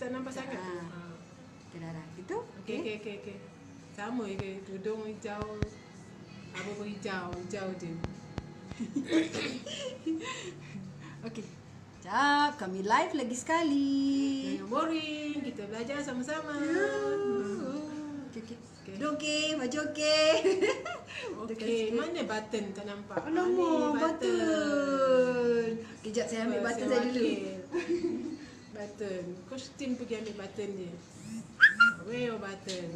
tak nampak sangat. Okay, dah. Gitu? Okey. Sama ke tudung hijau. Apa pun hijau je. Okey. Sekejap, kami live lagi sekali. Jangan boring, kita belajar sama-sama. Okey. Okey, baju okey. Okey, mana button tak nampak? Alamak, button. Kejap saya ambil button saya dulu. Button. Kostum pergi ambil button dia. Where your button?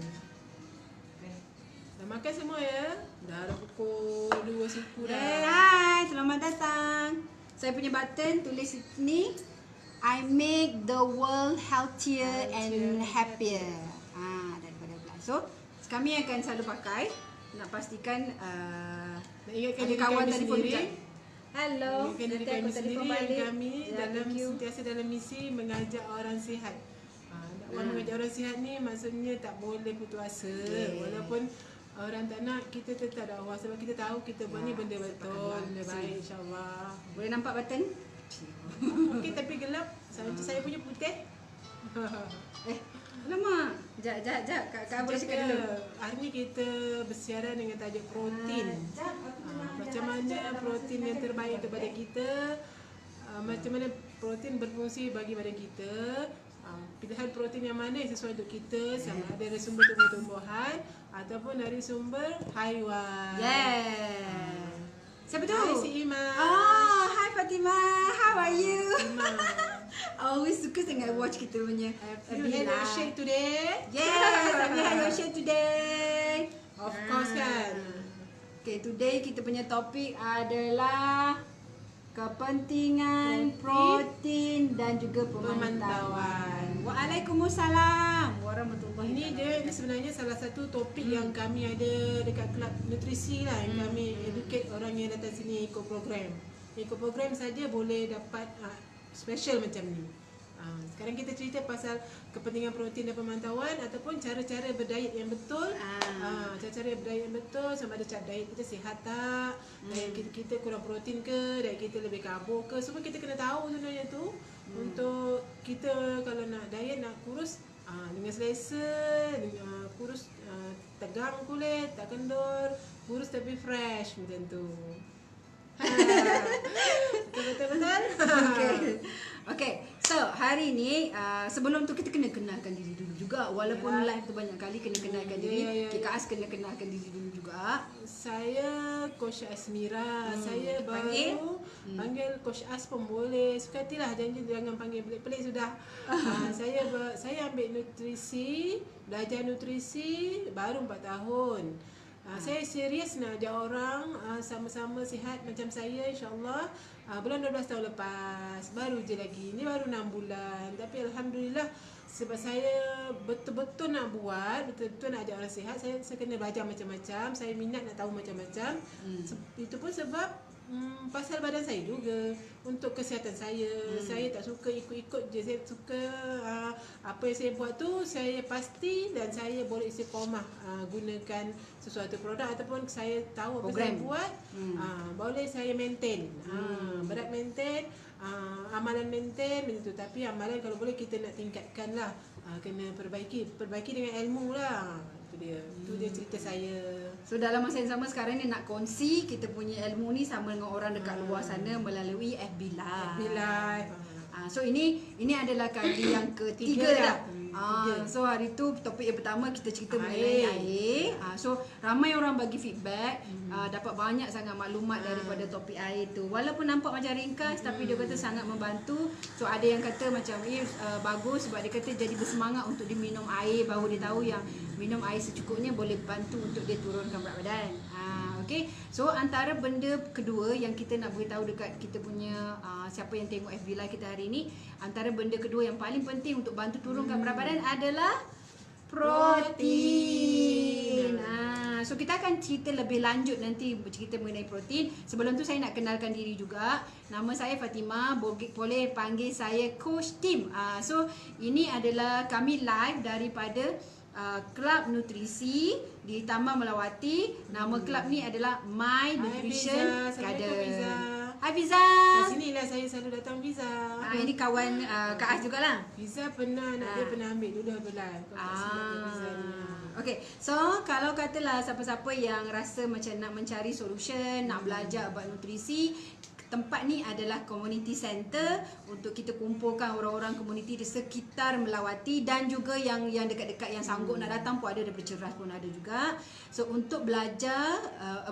Dah makan semua ya? Dah pukul 2 suku dah. Hai, selamat datang. Saya punya button tulis ni, I make the world healthier and happier. Daripada bulan. So, kami akan selalu pakai. Nak pastikan Nak ingatkan ada diri kawan kami telefon sendiri. sekejap. Hello, Ingatkan diri nanti kami aku sendiri telefon yang balik. kami Thank you. sentiasa dalam misi mengajak orang sihat. Dakwah mengajak orang sihat ni maksudnya tak boleh putus asa. Walaupun orang tak nak, kita tetap dakwah sebab kita tahu kita buat ni benda betul, benda baik insya-Allah. Boleh nampak button? Okey, tapi gelap. Saya punya putih. Alamak. Sekejap. Kak boleh cakap dulu. Hari ni kita bersiaran dengan tajuk protein. Macam mana protein yang terbaik kepada kita, macam mana protein berfungsi bagi badan kita, pilihan protein yang mana yang sesuai untuk kita, sama ada dari sumber tumbuh-tumbuhan ataupun dari sumber haiwan. Siapa tu? Hai si Ima. Hi Fatima. How are you? Ima. Always suka sangat watch kita punya. Have you had your shake today? Yes, have you had your shake today? Of course kan. Okay, today kita punya topik adalah kepentingan protein dan juga pemantauan. Waalaikumsalam warahmatullahi wabarakatuh. Ini sebenarnya salah satu topik yang kami ada dekat kelab nutrisi lah, yang kami educate orang yang datang sini ikut program. Ikut program saja boleh dapat special macam ni. Sekarang kita cerita pasal kepentingan protein dan pemantauan ataupun cara-cara berdiet yang betul. Cara-cara berdiet yang betul, sama ada cara diet kita sihat tak, diet kita kurang protein ke, diet kita lebih karbo ke, semua kita kena tahu sebenarnya tu. Untuk kita kalau nak diet, nak kurus dengan selesa, kurus tegang kulit, tak kendor, kurus tapi fresh macam tu. Betul-betul. Okay, so hari ni sebelum tu kita kena kenalkan diri dulu juga. Walaupun live tu banyak kali kena kenalkan diri. Kak As kena kenalkan diri dulu juga. Saya Coach Asmira. Saya baru panggil Coach As pun boleh. Sukatilah, jangan panggil pelik-pelik sudah. Saya ambil nutrisi, belajar nutrisi baru 4 tahun. Saya serius nak ajak orang sama-sama sihat macam saya, insyaAllah. Bulan 12 tahun lepas, baru je lagi. Ini baru 6 bulan. Tapi Alhamdulillah, sebab saya betul-betul nak buat, betul-betul nak ajak orang sihat, saya kena belajar macam-macam. Saya minat nak tahu macam-macam. Itu pun sebab pasal badan saya juga, untuk kesihatan saya. Saya tak suka ikut-ikut je. Saya suka apa yang saya buat tu saya pasti, dan saya boleh istiqamah gunakan sesuatu produk ataupun saya tahu apa saya buat, boleh saya maintain. Berat maintain, amalan maintain begitu. Tapi amalan kalau boleh kita nak tingkatkan lah, kena perbaiki dengan ilmu lah. Itu dia cerita saya. So dalam masa yang sama sekarang ni nak kongsi kita punya ilmu ni sama dengan orang dekat luar sana melalui FB Live. So ini adalah kali yang ketiga dah. So hari tu topik yang pertama kita cerita mengenai air. So ramai orang bagi feedback, dapat banyak sangat maklumat daripada topik air tu. Walaupun nampak macam ringkas, tapi dia kata sangat membantu. So ada yang kata macam bagus sebab dia kata jadi bersemangat untuk dia minum air, baru dia tahu yang minum air secukupnya boleh bantu untuk dia turunkan berat badan. Okay. So antara benda kedua yang kita nak beritahu dekat kita punya siapa yang tengok FB Live kita hari ni, antara benda kedua yang paling penting untuk bantu turunkan berat badan adalah protein. So kita akan cerita lebih lanjut nanti cerita mengenai protein. Sebelum tu saya nak kenalkan diri juga. Nama saya Fatima, boleh panggil saya Coach Tim. So ini adalah kami live daripada Kelab Nutrisi di Taman Melawati. Nama kelab ni adalah My Nutrition Garden. Hai Fiza. Kat sinilah saya selalu datang Fiza. Ini kawan Kak Az jugalah. Fiza pernah, dia pernah ambil dulu Herbalife. Okay, so kalau katalah siapa-siapa yang rasa macam nak mencari solution, nak belajar about nutrisi, tempat ni adalah community center untuk kita kumpulkan orang-orang komuniti di sekitar Melawati dan juga yang dekat-dekat yang sanggup nak datang pun ada, daripada Ceras pun ada juga. So untuk belajar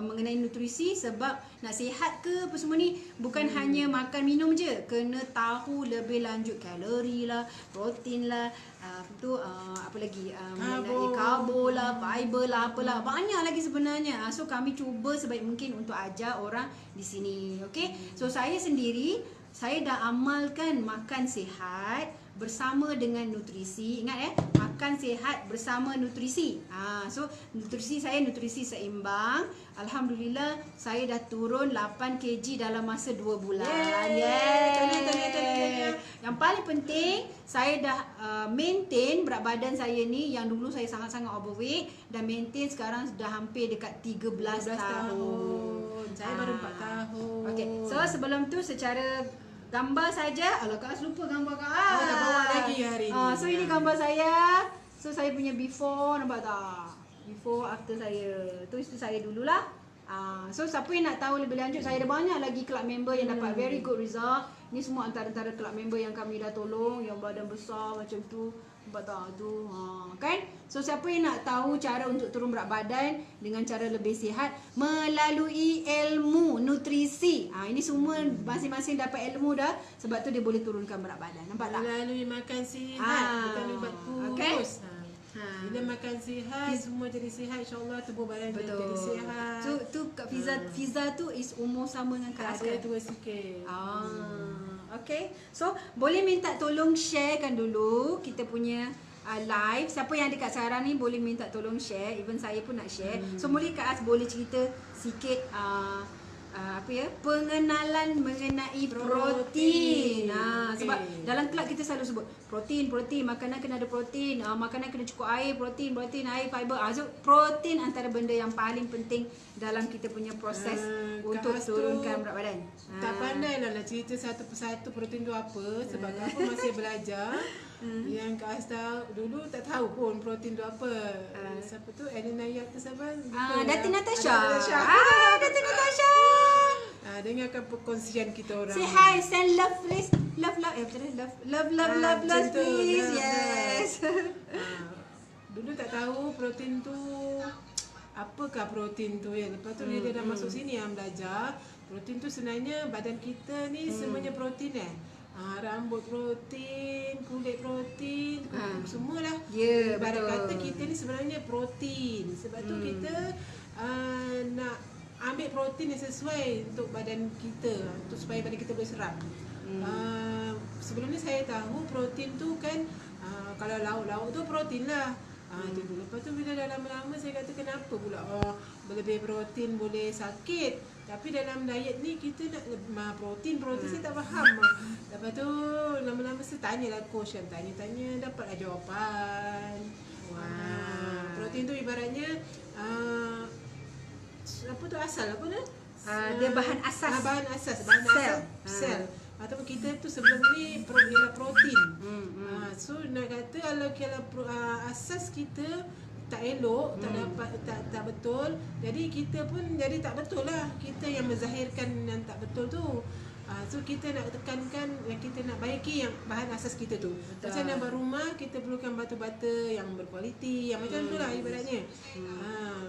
mengenai nutrisi, sebab nak sihat ke apa semua ni bukan hanya makan minum je, kena tahu lebih lanjut kalori lah, protein lah, apa lagi, mengenai karbo lah, fiber lah, apalah, banyak lagi sebenarnya. So kami cuba sebaik mungkin untuk ajar orang di sini. Okay, so saya sendiri, saya dah amalkan makan sihat bersama dengan nutrisi. Ingat makan sihat bersama nutrisi. So nutrisi saya nutrisi seimbang. Alhamdulillah saya dah turun 8 kg dalam masa 2 bulan. Yeay. Yang paling penting saya dah maintain berat badan saya ni, yang dulu saya sangat-sangat overweight, dan maintain sekarang sudah hampir dekat 13 tahun. Saya baru 4 tahun. Okay, so sebelum tu secara gambar saja. Alah, Kak Az lupa gambar Kak Az. Tak bawa lagi hari ni. So ini gambar saya. So saya punya before, nampak tak? Before after saya. Itu saya dululah. So siapa yang nak tahu lebih lanjut, saya ada banyak lagi club member yang dapat very good result. Ni semua antara-antara club member yang kami dah tolong, yang badan besar macam tu. Nampak tak tu? Kan? So siapa yang nak tahu cara untuk turun berat badan dengan cara lebih sihat melalui ilmu nutrisi. Ini semua masing-masing dapat ilmu dah, sebab tu dia boleh turunkan berat badan. Nampak tak? Melalui makan sihat, bukan ubat kurus. Okay? Bila makan sihat, semua jadi sihat, insyaAllah tubuh badan jadi sihat. Tu Kak Fiza tu is umur sama dengan Kak Az Saya kan? tua sikit. Okay, so boleh minta tolong sharekan dulu kita punya live. Siapa yang ada kat sekarang ni boleh minta tolong share. Even saya pun nak share. So boleh Kak Az boleh cerita sikit pengenalan mengenai protein. Sebab dalam kelab kita selalu sebut protein, makanan kena ada protein, makanan kena cukup air, protein, air, fiber. So protein antara benda yang paling penting dalam kita punya proses untuk turunkan berat badan. Tak pandai lah nak cerita satu persatu protein tu apa, sebab apa masih belajar. Yang Kak Az tahu dulu tak tahu pun protein tu apa. Siapa tu? Elena tu siapa? Datin Natasha. Datin Natasha. Dengarkan perkongsian kita orang. Say hi, send love please. Love please. Yes. Dulu tak tahu protein tu apakah protein tu ya. Lepas tu dia dah masuk sini yang belajar. Protein tu sebenarnya badan kita ni semuanya protein rambut protein, kulit protein, semualah. Ibarat kata kita ni sebenarnya protein. Sebab tu kita nak ambil protein yang sesuai untuk badan kita, untuk supaya badan kita boleh serap. Sebelum ni saya tahu protein tu kan kalau lauk-lauk tu protein lah. Lepas tu bila dah lama-lama saya kata kenapa pula berlebih protein boleh sakit. Tapi dalam diet ni kita nak protein saya tak faham. Lepas tu lama-lama saya tanyalah coach kan, tanya dapatlah jawapan. Protein tu ibaratnya apa tu asal apa tu? Dia bahan asas. Bahan asas sel. Ataupun kita tu sebelum ni ialah protein. So nak kata kalau asas kita tak elok, tak dapat, tak betul, jadi kita pun jadi tak betul lah. Kita yang menzahirkan yang tak betul tu. So kita nak tekankan yang kita nak baiki yang bahan asas kita tu. Macam nak buat rumah, kita perlukan batu-bata yang berkualiti, yang macam tu lah ibaratnya.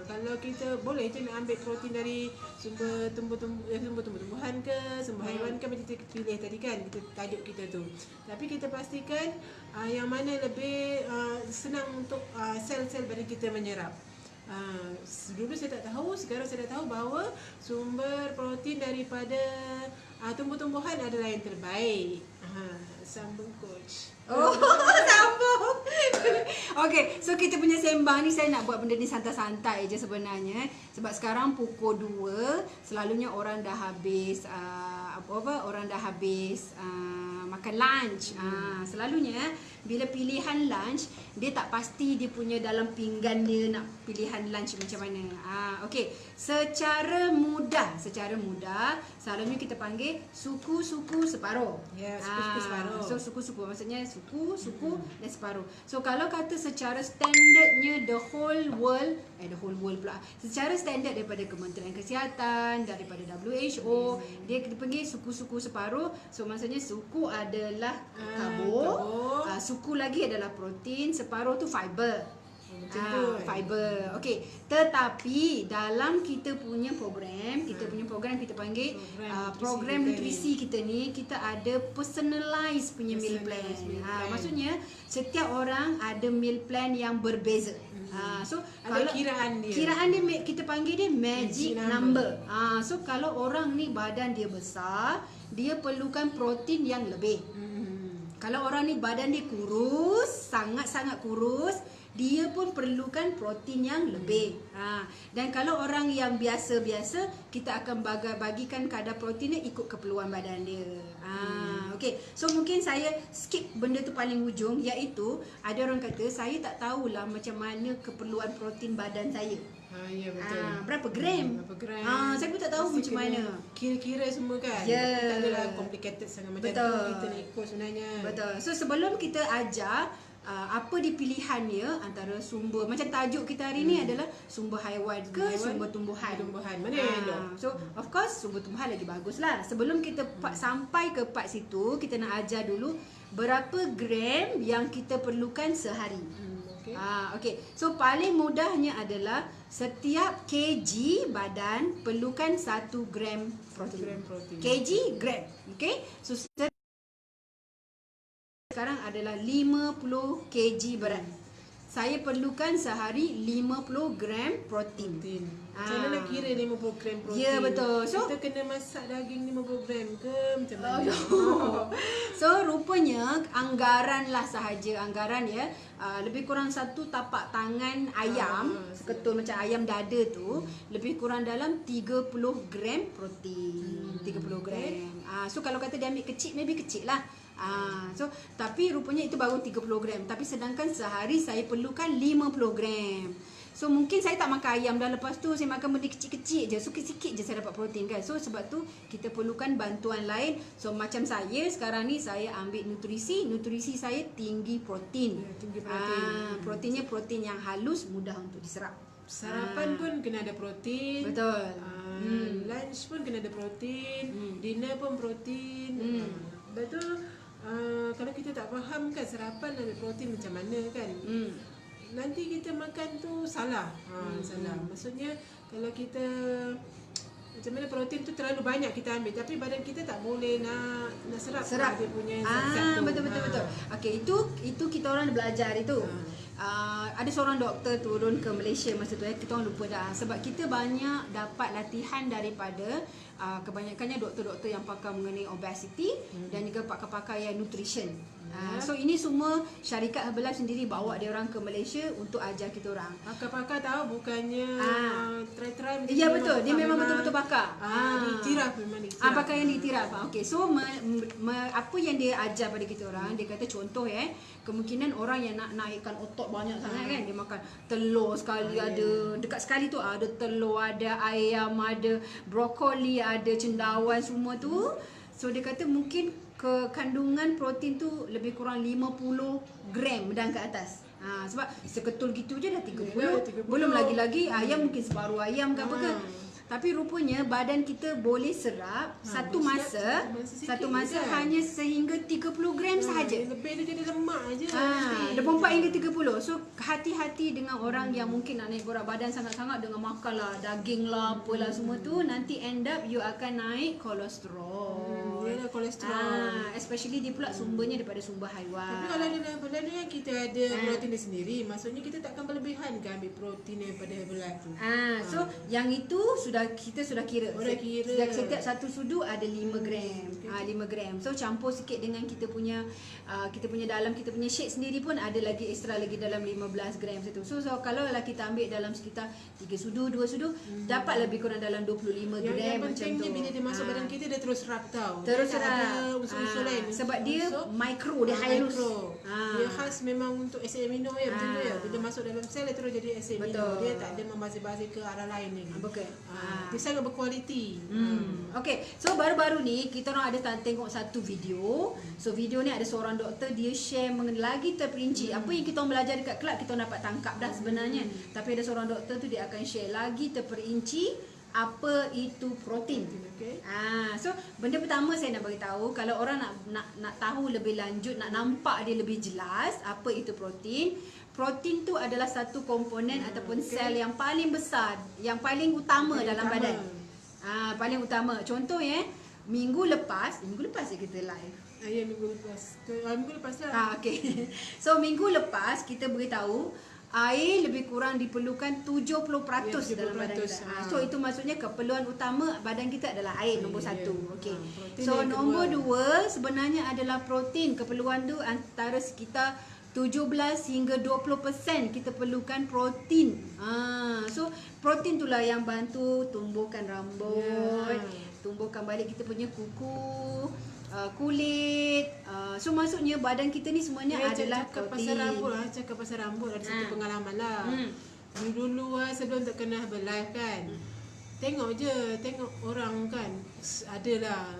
Kalau kita boleh je nak ambil protein dari sumber tumbuh-tumbuhan ke, sumber haiwan ke, macam kita pilih tadi kan, kita tajuk kita tu. Tapi kita pastikan yang mana lebih senang untuk sel-sel badan kita menyerap. Dulu saya tak tahu, sekarang saya dah tahu bahawa sumber protein daripada tumbuh-tumbuhan adalah yang terbaik. Sambung coach. Sambung. Okay, so kita punya sembang ni saya nak buat benda ni santai-santai je sebenarnya. Sebab sekarang pukul 2, selalunya orang dah habis orang dah habis makan makan lunch. Selalunya bila pilihan lunch, dia tak pasti dia punya dalam pinggan dia nak pilihan lunch macam mana. Okey, secara mudah, selalunya kita panggil suku-suku separuh. Ya, suku-suku separuh. So suku-suku maksudnya suku dan separuh. So kalau kata secara standardnya the whole world pula. Secara standard daripada Kementerian Kesihatan, daripada WHO, dia kita panggil suku-suku separuh. So maksudnya suku adalah karbo, suku lagi adalah protein, separuh tu fiber. Fiber. Okey. Tetapi dalam kita punya program, kita panggil program nutrisi kita ni, kita ada personalized punya meal plan. Maksudnya setiap orang ada meal plan yang berbeza. So ada kiraan dia kita panggil dia magic number. So kalau orang ni badan dia besar, dia perlukan protein yang lebih. Kalau orang ni badan dia kurus, sangat-sangat kurus, dia pun perlukan protein yang lebih. Dan kalau orang yang biasa-biasa, kita akan bagikan kadar protein dia ikut keperluan badan dia. Okey. So mungkin saya skip benda tu paling hujung, iaitu ada orang kata saya tak tahulah macam mana keperluan protein badan saya. Ya betul. Berapa gram? Saya pun tak tahu macam mana. Kira-kira semua kan. Tak adalah complicated sangat macam tu, kita nak ikut sebenarnya. Betul. So sebelum kita ajar apa dia pilihannya antara sumber, macam tajuk kita hari ni adalah sumber haiwan ke sumber tumbuhan. Mana yang elok? So of course sumber tumbuhan lagi bagus lah. Sebelum kita sampai ke part situ, kita nak ajar dulu berapa gram yang kita perlukan sehari. Okey. So paling mudahnya adalah setiap kg badan perlukan 1 gram protein. Kg gram. Okey. So sekarang adalah 50 kg berat. Saya perlukan sehari 50 gram protein. Macam mana nak kira 50 gram protein? Ya betul. So kita kena masak daging 50 gram ke macam mana? So rupanya anggaran lah sahaja, anggaran ya, lebih kurang satu tapak tangan ayam, seketul macam ayam dada tu, lebih kurang dalam 30 gram protein. 30 gram. So kalau kata dia ambil kecil, maybe kecil lah. So tapi rupanya itu baru 30 gram. Tapi sedangkan sehari saya perlukan 50 gram. So mungkin saya tak makan ayam dah, lepas tu saya makan benda kecil-kecil je. So sikit-sikit je saya dapat protein kan. So sebab tu kita perlukan bantuan lain. So macam saya sekarang ni saya ambil nutrisi saya tinggi protein. Proteinnya protein yang halus, mudah untuk diserap. Sarapan pun kena ada protein. Betul. Lunch pun kena ada protein. Dinner pun protein. Betul. Kalau kita tak faham kan sarapan ambil protein macam mana kan, nanti kita makan tu salah. Salah. Maksudnya kalau kita macam mana protein tu terlalu banyak kita ambil, tapi badan kita tak boleh nak serap dia punya zat-zat tu. Betul. Okey, itu kita orang belajar itu. Ada seorang doktor turun ke Malaysia masa tu, kita orang lupa dah, sebab kita banyak dapat latihan daripada kebanyakannya doktor-doktor yang pakar mengenai obesity dan juga pakar-pakar yang nutrition. So ini semua syarikat Herbalife sendiri bawa dia orang ke Malaysia untuk ajar kita orang. Pakar-pakar tahu bukannya try ya betul, dia memang betul-betul pakar. Diiktiraf memang diiktiraf. Pakar yang diiktiraf. Okey, so apa yang dia ajar pada kita orang, dia kata contoh kemungkinan orang yang nak naikkan otot banyak sangat kan, dia makan telur sekali, ada dekat sekali tu ada telur, ada ayam, ada brokoli, ada cendawan, semua tu. So dia kata mungkin kandungan protein tu lebih kurang 50 gram dan ke atas. Sebab seketul gitu je dah 30. Belum lagi-lagi ayam mungkin separuh ayam ke apa ke. Tapi rupanya badan kita boleh serap satu masa hanya sehingga 30 gram sahaja. Lebih dia jadi lemak aje. 24 hingga 30. So hati-hati dengan orang yang mungkin nak naik berat badan sangat-sangat dengan makan lah daging lah apalah semua tu, nanti end up you akan naik kolesterol. Yalah kolesterol. Especially dia pula sumbernya daripada sumber haiwan. Tapi kalau dalam benda ni kita ada protein dia sendiri, maksudnya kita takkan berlebihan ke ambil protein daripada Herbalife tu. So yang itu kita sudah kira. Dah kira. Setiap satu sudu ada 5 gram. 5 gram. So campur sikit dengan kita punya dalam kita punya shake sendiri pun ada lagi extra lagi dalam 15 gram situ. So kalau lah kita ambil dalam sekitar 3 sudu, 2 sudu, dapat lebih kurang dalam 25 gram yang macam tu. pentingnya bila dia masuk badan kita dia terus serap tau. Terus dia tak serap. ada unsur-unsur lain. Sebab dia micro, dia halus. Dia khas memang untuk acid amino ya, macam tu ya. Bila masuk dalam sel dia terus jadi acid amino. Dia tak ada membazir-bazir ke arah lain lagi. Betul. Dia sangat berkualiti. Okay, so baru-baru ni kita orang ada tengok satu video. So video ni ada seorang doktor, dia share lagi terperinci apa yang kita orang belajar dekat kelab, kita orang dapat tangkap dah sebenarnya. Tapi ada seorang doktor tu dia akan share lagi terperinci apa itu protein. Okay. So benda pertama saya nak bagi tahu, kalau orang nak tahu lebih lanjut, nak nampak dia lebih jelas apa itu protein. Protein tu adalah satu komponen ataupun sel yang paling besar, yang paling utama dalam badan. Paling utama. Contoh minggu lepas kita live. Ya, minggu lepas lah. Okay. So minggu lepas kita beritahu air lebih kurang diperlukan 70% dalam badan kita. So itu maksudnya keperluan utama badan kita adalah air nombor 1. Okay. So nombor 2 sebenarnya adalah protein. Keperluan tu antara sekitar 17 hingga 20% kita perlukan protein. So protein itulah yang bantu tumbuhkan rambut, tumbuhkan balik kita punya kuku, kulit. So maksudnya badan kita ni semuanya adalah protein. Cakap pasal rambut ada satu pengalaman lah. Dulu sebelum tak kenal berlive kan. Tengok orang kan, adalah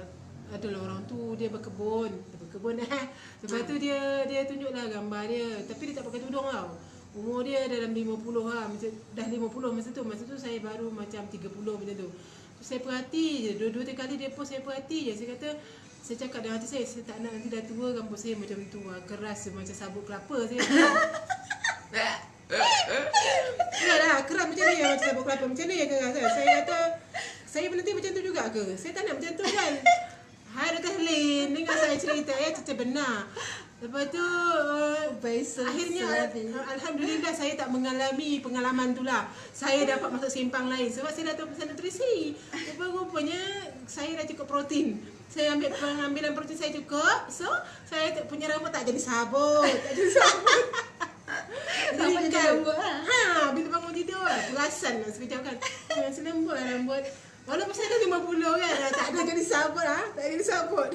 orang tu dia berkebun. Lepas tu dia tunjuklah gambar dia, tapi dia tak pakai tudung tau. Umur dia dalam 50 lah, macam dah 50 masa tu saya baru macam 30 macam tu. Saya perhati je, 2-3 kali dia post saya perhati je. Saya cakap dalam hati saya tak nak nanti dah tua rambut saya macam tu keras macam sabut kelapa saya. Yalah, keras macam ni macam sabut kelapa macam ni keras. Saya kata saya nanti macam tu juga ke? Saya tak nak macam tu kan. Hai Dr. Helene, dengar saya cerita cerita benar. Lepas tu akhirnya alhamdulillah saya tak mengalami pengalaman tu lah. Saya dapat masuk simpang lain sebab saya dah tahu pasal nutrisi. Lepas rupanya saya dah cukup protein. Saya ambil pengambilan protein saya cukup. So saya punya rambut tak jadi sabut. Rambut jadi lembut lah. Bila bangun tidur perasan lah sekejap kan. Selembut lah rambut. Walaupun saya dah 50 kan, tak ada jadi sabut tak jadi sabut.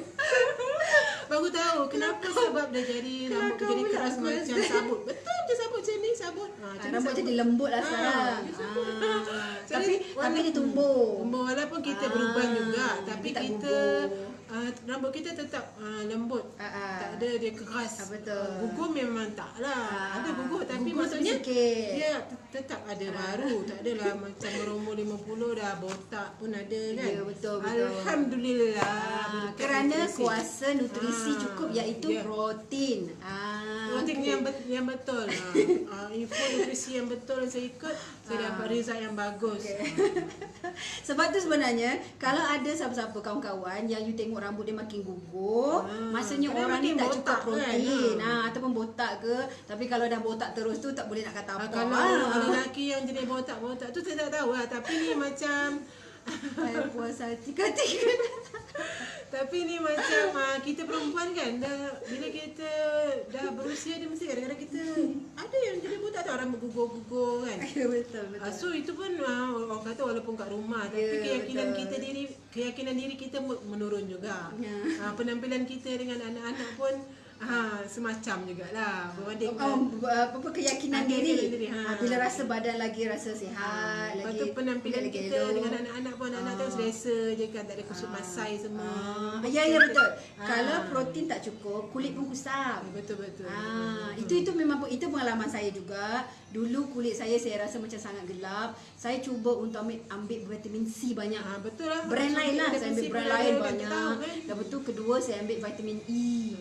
Baru tahu kenapa sebab dia jadi rambut jadi keras macam sabut. Betul macam sabut macam ni sabut. Rambut jadi lembut lah sekarang. Tapi dia tumbuh. Walaupun kita berubah juga, tapi kita rambut kita tetap lembut. Tak ada dia keras. Gugur memang tak lah. Ada gugur tapi maksudnya dia tetap ada baru. Tak adalah macam berumur 50 dah botak pun ada kan. Ya, betul. Alhamdulillah. Kerana kuasa nutrisi cukup iaitu protein. Protein yang betul lah. Info nutrisi yang betul yang saya ikut, saya dapat result yang bagus. Sebab tu sebenarnya kalau ada siapa-siapa kawan-kawan yang you tengok rambut dia makin gugur, maksudnya orang ni tak cukup protein ataupun botak ke. Tapi kalau dah botak terus tu tak boleh nak kata apa. Kalau lelaki yang jenis botak tu saya tak tahu lah. Tapi ni macam puas hati ketika. Tapi ni macam kita perempuan kan bila kita dah berusia dia mesti kadang-kadang kita ada yang jadi botak tau, rambut gugur-gugur kan. Betul. So itu pun orang kata walaupun kat rumah tapi keyakinan diri kita menurun juga. Penampilan kita dengan anak-anak pun semacam jugalah berbanding keyakinan diri. Bila rasa badan lagi rasa sihat, lepas tu penampilan kita dengan anak-anak pun anak tu selesa je kan, tak ada kusut masai semua. Ya betul. Kalau protein tak cukup, kulit pun kusam. Betul. Itu memang itu pengalaman saya juga. Dulu kulit saya rasa macam sangat gelap. Saya cuba untuk ambil vitamin C banyak. Betul lah. Brand lain lah. Saya ambil brand lain banyak. Lepas tu kedua saya ambil vitamin E.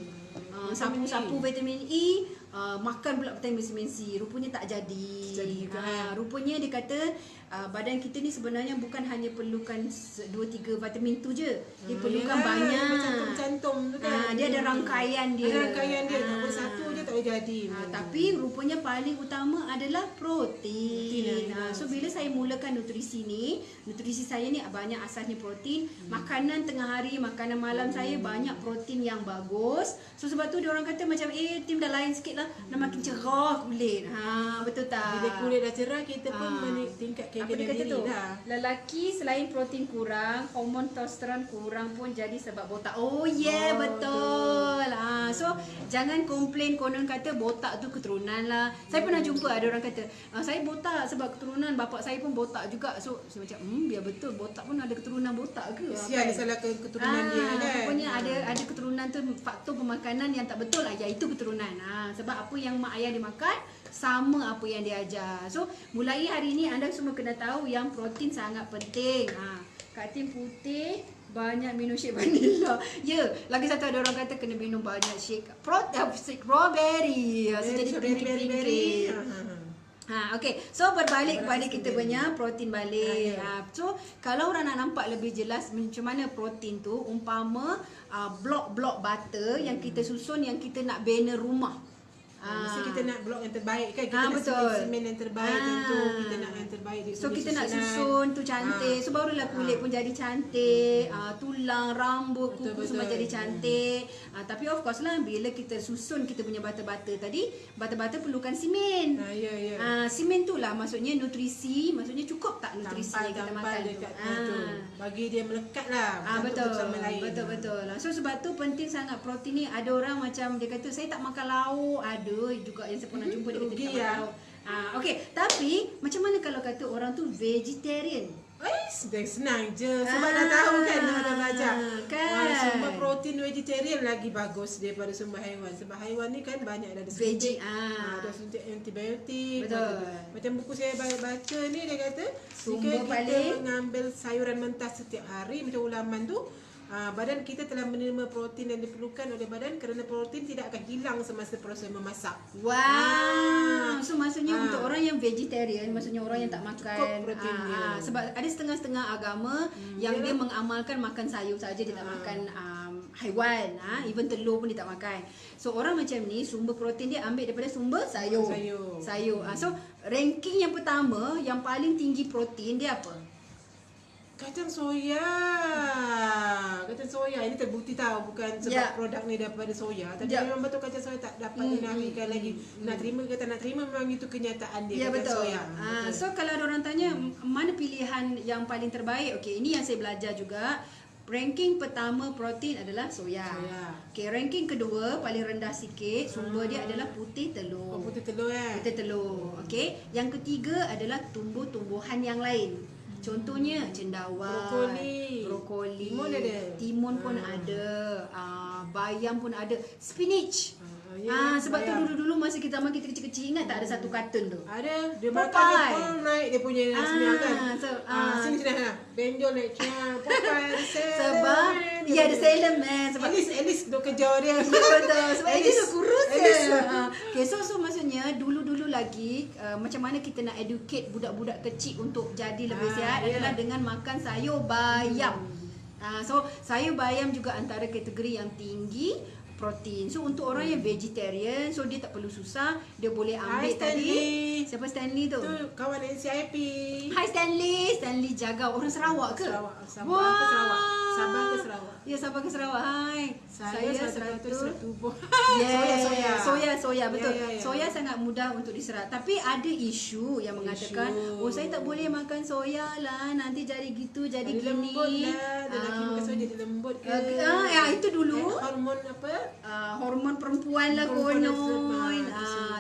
Sapu-sapu vitamin E, makan pula vitamin C, rupanya tak jadi. Rupanya dia kata badan kita ni sebenarnya bukan hanya perlukan 2-3 vitamin tu je. Dia perlukan banyak. Macam cantum tu kan. Dia ada rangkaian dia. Ada rangkaian dia. Tak boleh satu je tak boleh jadi. Tapi rupanya paling utama adalah protein. So bila saya mulakan nutrisi ni, nutrisi saya ni banyak asasnya protein. Makanan tengah hari, makanan malam saya banyak protein yang bagus. So sebab tu dia orang kata macam Tim dah lain sikit lah, dah makin cerah kulit. Betul tak? Bila kulit dah cerah, kita pun meningkatkan apa dia kata diri tu? dah. Lelaki selain protein kurang, hormon testosteron kurang pun jadi sebab botak. Betul. So jangan komplain konon kata botak tu keturunan lah. Saya pernah jumpa ada orang kata, saya botak sebab keturunan bapak saya pun botak juga. So saya macam, biar betul botak pun ada keturunan botak ke? Sial salah keturunan dia kan. Rupanya ada keturunan tu faktor pemakanan yang tak betul lah, iaitu keturunan. Sebab apa yang mak ayah dia makan sama apa yang dia ajar. So mulai hari ini anda semua kena tahu yang protein sangat penting. Kak Tim putih banyak minum shake vanilla. Lagi satu ada orang kata kena minum banyak shake strawberry. So jadi pink. Okay, so berbalik kepada kita punya protein balik. So kalau orang nak nampak lebih jelas macam mana protein tu, umpama blok-blok butter yang kita susun, yang kita nak banner rumah. Mesti kita nak blok yang terbaik kan. Kita nak semen yang terbaik tentu. Kita nak yang terbaik. So kita nak susun tu cantik. So barulah kulit pun jadi cantik. Tulang, rambut, kuku semua jadi cantik. Tapi of course lah, bila kita susun kita punya butter-butter tadi, butter-butter perlukan simen. Simen tu lah maksudnya nutrisi. Maksudnya cukup tak nutrisi yang kita makan tu. Bagi dia melekat lah. Betul. So sebab tu penting sangat protein ni. Ada orang macam dia kata saya tak makan lauk. Ada juga yang saya pernah jumpa dia kata tak makan lauk. Okay, tapi macam mana kalau kata orang tu vegetarian? Senang je. Sebab dah tahu kan, dah belajar kan? Sumber protein vegetarian lagi bagus daripada sumber haiwan. Sebab haiwan ni kan banyak ada suntik. Ada suntik antibiotik. Betul. Macam buku saya baca ni, dia kata sumber jika kita paling mengambil sayuran mentah setiap hari macam ulaman tu, badan kita telah menerima protein yang diperlukan oleh badan, kerana protein tidak akan hilang semasa proses memasak. So maksudnya untuk orang yang vegetarian, maksudnya orang yang tak makan sebab ada setengah-setengah agama yang dia mengamalkan makan sayur saja, dia tak makan haiwan, even telur pun dia tak makan. So orang macam ni sumber protein dia ambil daripada sumber sayur. So ranking yang pertama, yang paling tinggi protein dia apa? Kacang soya. Ini terbukti tahu, bukan sebab produk ni daripada soya. Tapi memang betul kacang soya tak dapat dinafikan lagi. Nak terima ke tak nak terima, memang itu kenyataan dia. Betul. Soya. So kalau ada orang tanya mana pilihan yang paling terbaik, ini yang saya belajar juga. Ranking pertama protein adalah soya. Ranking kedua paling rendah sikit, sumber dia adalah putih telur. Putih telur Putih telur. Yang ketiga adalah tumbuh-tumbuhan yang lain. Contohnya cendawan, brokoli, timun pun ada, bayam pun ada, spinach. Sebab tu dulu-dulu masa kita kecil-kecil, ingat tak ada satu kartun tu? Ada, dia makan dia pun naik dia punya sebenarnya kan. Sini benjol naik Popeye sebab dia ada Sailor Man. Sebab at least duk kejar dia. Betul. Sebab dia dah kurus je. So maksudnya dulu-dulu lagi macam mana kita nak educate budak-budak kecil untuk jadi lebih sihat adalah dengan makan sayur bayam. So sayur bayam juga antara kategori yang tinggi protein. So untuk orang yang vegetarian, so dia tak perlu susah, dia boleh ambil tadi. Siapa Stanley tu? Tu kawan NCIP. Hai Stanley. Stanley jaga orang Sarawak ke? Sabah ke Sarawak. Sabah ke Sarawak. Ya, Sabah ke Sarawak. Hai. Saya 100% tubuh. Soya betul. Soya sangat mudah untuk diserap. Tapi ada isu yang mengatakan, saya tak boleh makan soya lah, nanti jadi gitu, jadi gini. Lembut lah. Lelaki makan soya jadi lembut ke? Itu dulu. Hormon apa? Hormon perempuan lah konon.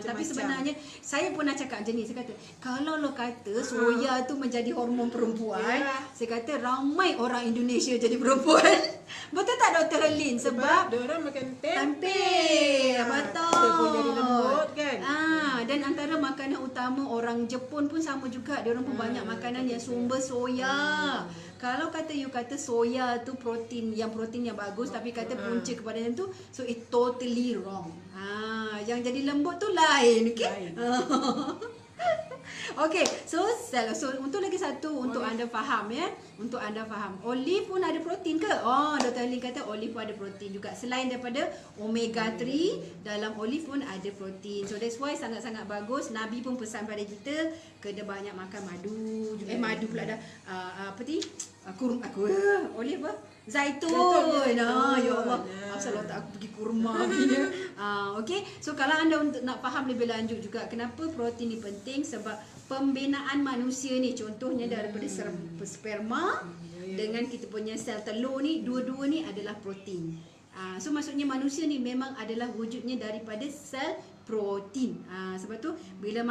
Tapi sebenarnya saya pernah cakap macam ni. Saya kata kalau lo kata soya tu menjadi hormon perempuan, saya kata ramai orang Indonesia jadi perempuan. Betul tak Dr. Helin? Sebab dia orang makan tempe. Betul. Dia pun jadi lembut kan. Dan antara makanan utama orang Jepun pun sama juga. Dia orang pun banyak makanan yang sumber soya. Kalau kata you kata soya tu protein yang bagus, tapi kata punca kepada yang tu, so it totally wrong. Yang jadi lembut tu lain, okey? Okey, so untuk lagi satu untuk anda faham ya. Untuk anda faham. Olive pun ada protein ke? Oh, Dr. Lin kata olive pun ada protein juga. Selain daripada omega 3, dalam olive pun ada protein. So that's why sangat-sangat bagus. Nabi pun pesan pada kita kena banyak makan madu. Madu pula dah. Apa ni? Olive apa? Zaitun. Ya Allah. Asal tak aku pergi kurma ni. Okey. So kalau anda untuk nak faham lebih lanjut juga kenapa protein ni penting, sebab pembinaan manusia ni contohnya daripada sperma dengan kita punya sel telur ni, dua-dua ni adalah protein. So maksudnya manusia ni memang adalah wujudnya daripada sel protein. Sebab tu bila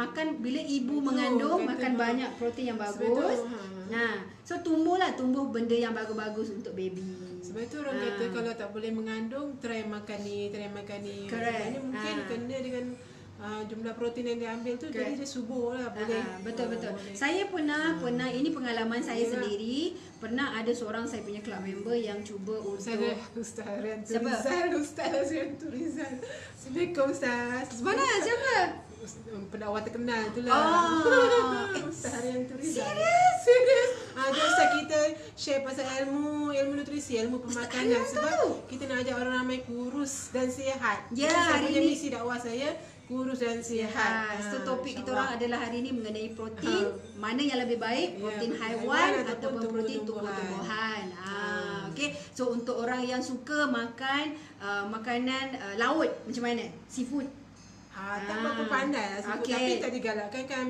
ibu mengandung makan banyak protein yang bagus. So tumbuh benda yang bagus-bagus untuk baby. Sebab tu orang kata kalau tak boleh mengandung, try makan ni. Correct. Mungkin kena dengan jumlah protein yang dia ambil tu, jadi dia subur lah, boleh. Betul. Saya pernah ini pengalaman saya sendiri. Pernah ada seorang saya punya club member yang cuba untuk Ustaz Riantu Rizal. Assalamualaikum Ustaz. Mana? Siapa? Pendakwah terkenal tu lah. Ustaz Riantu Rizal. Serius? Dia Ustaz kita share pasal ilmu nutrisi, ilmu pemakanan. Sebab kita nak ajak orang ramai kurus dan sihat. Ya, saya hari punya ni misi dakwah saya kurus dan sihat. So topik kita orang adalah hari ini mengenai protein. Mana yang lebih baik, protein haiwan ataupun protein tumbuh-tumbuhan. Okey. So untuk orang yang suka makan makanan laut, macam mana? Seafood. Tak berapa pandai lah seafood, tapi tak digalakkan kan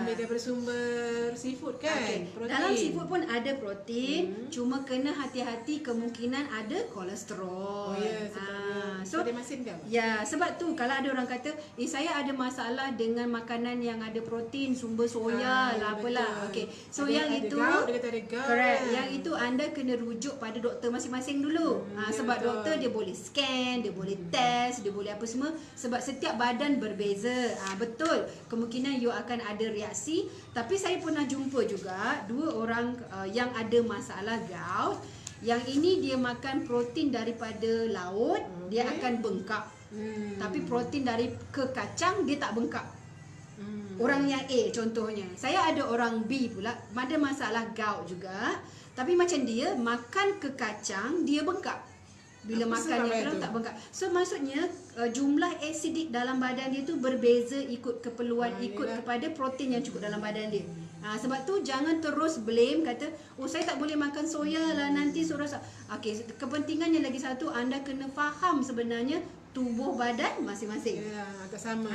ambil daripada sumber seafood kan. Dalam seafood pun ada protein, cuma kena hati-hati kemungkinan ada kolesterol. So ada masin ke? Ya, sebab tu kalau ada orang kata, saya ada masalah dengan makanan yang ada protein, sumber soya lah apalah. Okey. So yang itu correct. Yang itu anda kena rujuk pada doktor masing-masing dulu. Sebab doktor dia boleh scan, dia boleh test, dia boleh apa semua, sebab setiap badan berbeza. Betul, kemungkinan you akan ada reaksi. Tapi saya pernah jumpa juga dua orang yang ada masalah gout. Yang ini dia makan protein daripada laut, dia akan bengkak. Tapi protein dari kacang dia tak bengkak. Orang yang A contohnya. Saya ada orang B pula, ada masalah gout juga. Tapi macam dia makan kacang dia bengkak. Bila makan yang kurang tak bengkak. So maksudnya jumlah asidik dalam badan dia tu berbeza ikut keperluan, ikut kepada protein yang cukup dalam badan dia. Sebab tu jangan terus blame, kata saya tak boleh makan soya lah nanti suara. Okey, kepentingannya lagi satu, anda kena faham sebenarnya tubuh badan masing-masing. Agak sama.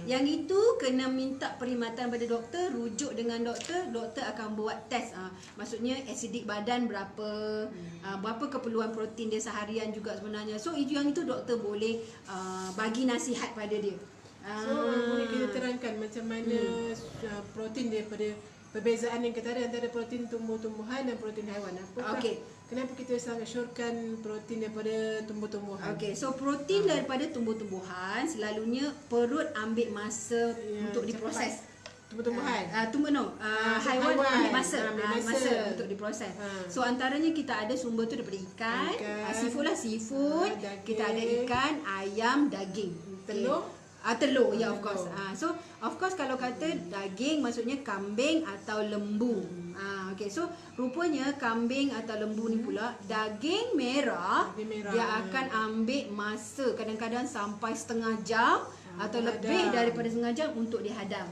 Yang itu kena minta perkhidmatan pada doktor, rujuk dengan doktor akan buat test. Maksudnya asidik badan berapa, berapa keperluan protein dia seharian juga sebenarnya. So yang itu doktor boleh bagi nasihat pada dia. So boleh kita terangkan macam mana protein daripada perbezaan yang kita ada antara protein tumbuh-tumbuhan dan protein haiwan. Kenapa kita sangat syorkan protein daripada tumbuh-tumbuhan? So protein daripada tumbuh-tumbuhan selalunya perut ambil masa untuk diproses. Tumbuh-tumbuhan? Haiwan ambil masa untuk diproses. So antaranya kita ada sumber tu daripada ikan. Seafood lah, seafood. Kita ada ikan, ayam, daging. Telur, ya, of course. So of course kalau kata daging maksudnya kambing atau lembu. So rupanya kambing atau lembu ni pula daging merah dia akan ambil masa kadang-kadang sampai setengah jam atau lebih daripada setengah jam untuk dihadam.